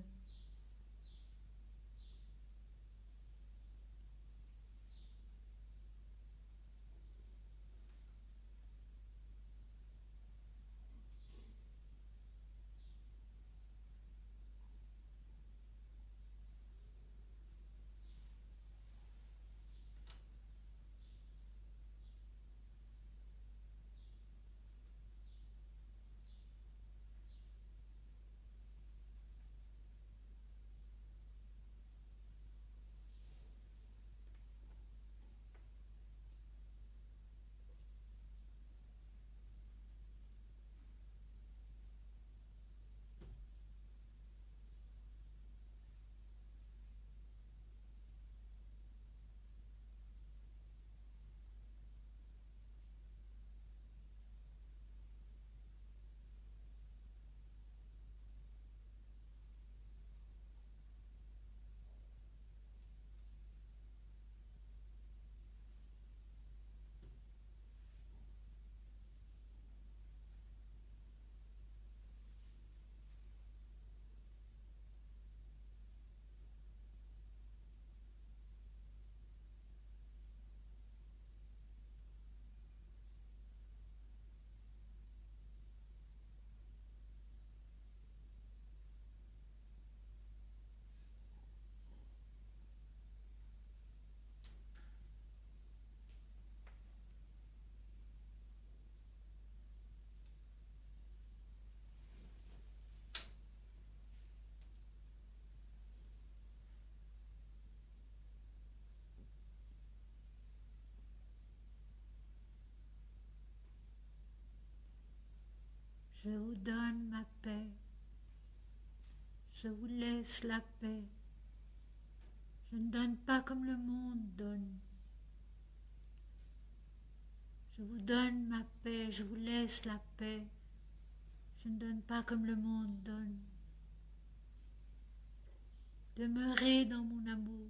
Je vous donne ma paix, je vous laisse la paix. Je ne donne pas comme le monde donne. Je vous donne ma paix, je vous laisse la paix. Je ne donne pas comme le monde donne. Demeurez dans mon amour.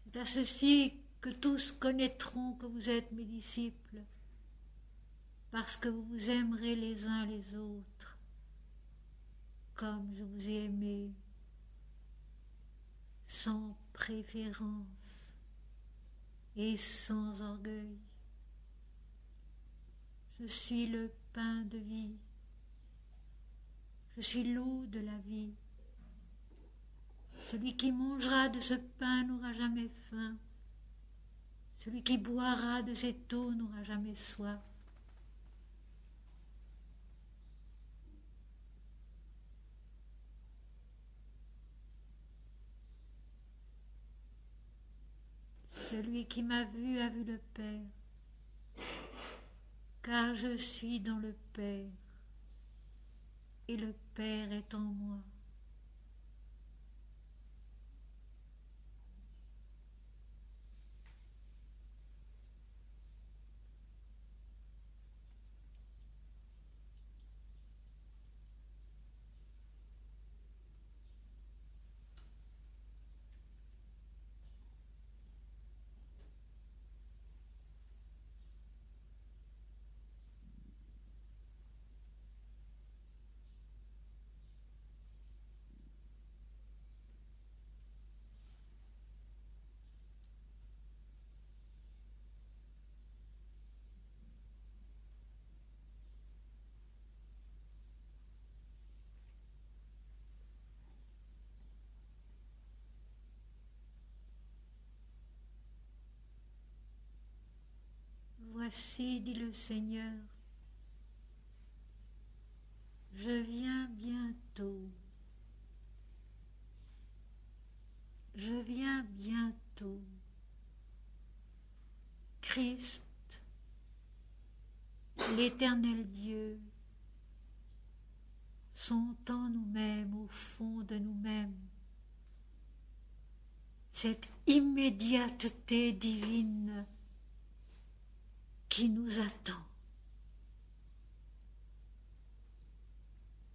C'est à ceci que tous connaîtront que vous êtes mes disciples, parce que vous vous aimerez les uns les autres, comme je vous ai aimé, sans préférence et sans orgueil. Je suis le pain de vie, je suis l'eau de la vie. Celui qui mangera de ce pain n'aura jamais faim, celui qui boira de cette eau n'aura jamais soif. Celui qui m'a vu a vu le Père, car je suis dans le Père, et le Père est en moi. Voici, dit le Seigneur, je viens bientôt. Je viens bientôt. Christ, l'Éternel Dieu, sont en nous-mêmes, au fond de nous-mêmes, cette immédiateté divine qui nous attend.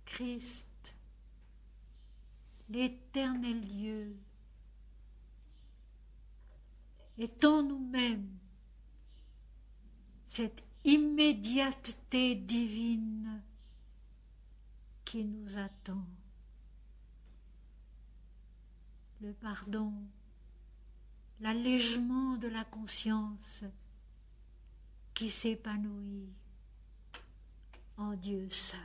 Christ, l'Éternel Dieu, est en nous-mêmes cette immédiateté divine qui nous attend. Le pardon, l'allègement de la conscience qui s'épanouit en Dieu seul.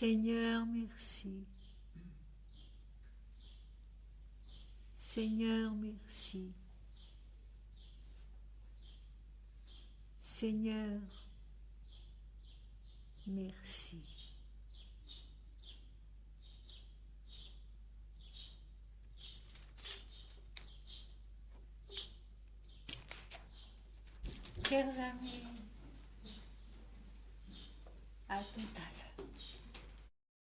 Seigneur, merci. Seigneur, merci. Seigneur, merci. Chers amis, à tout à l'heure.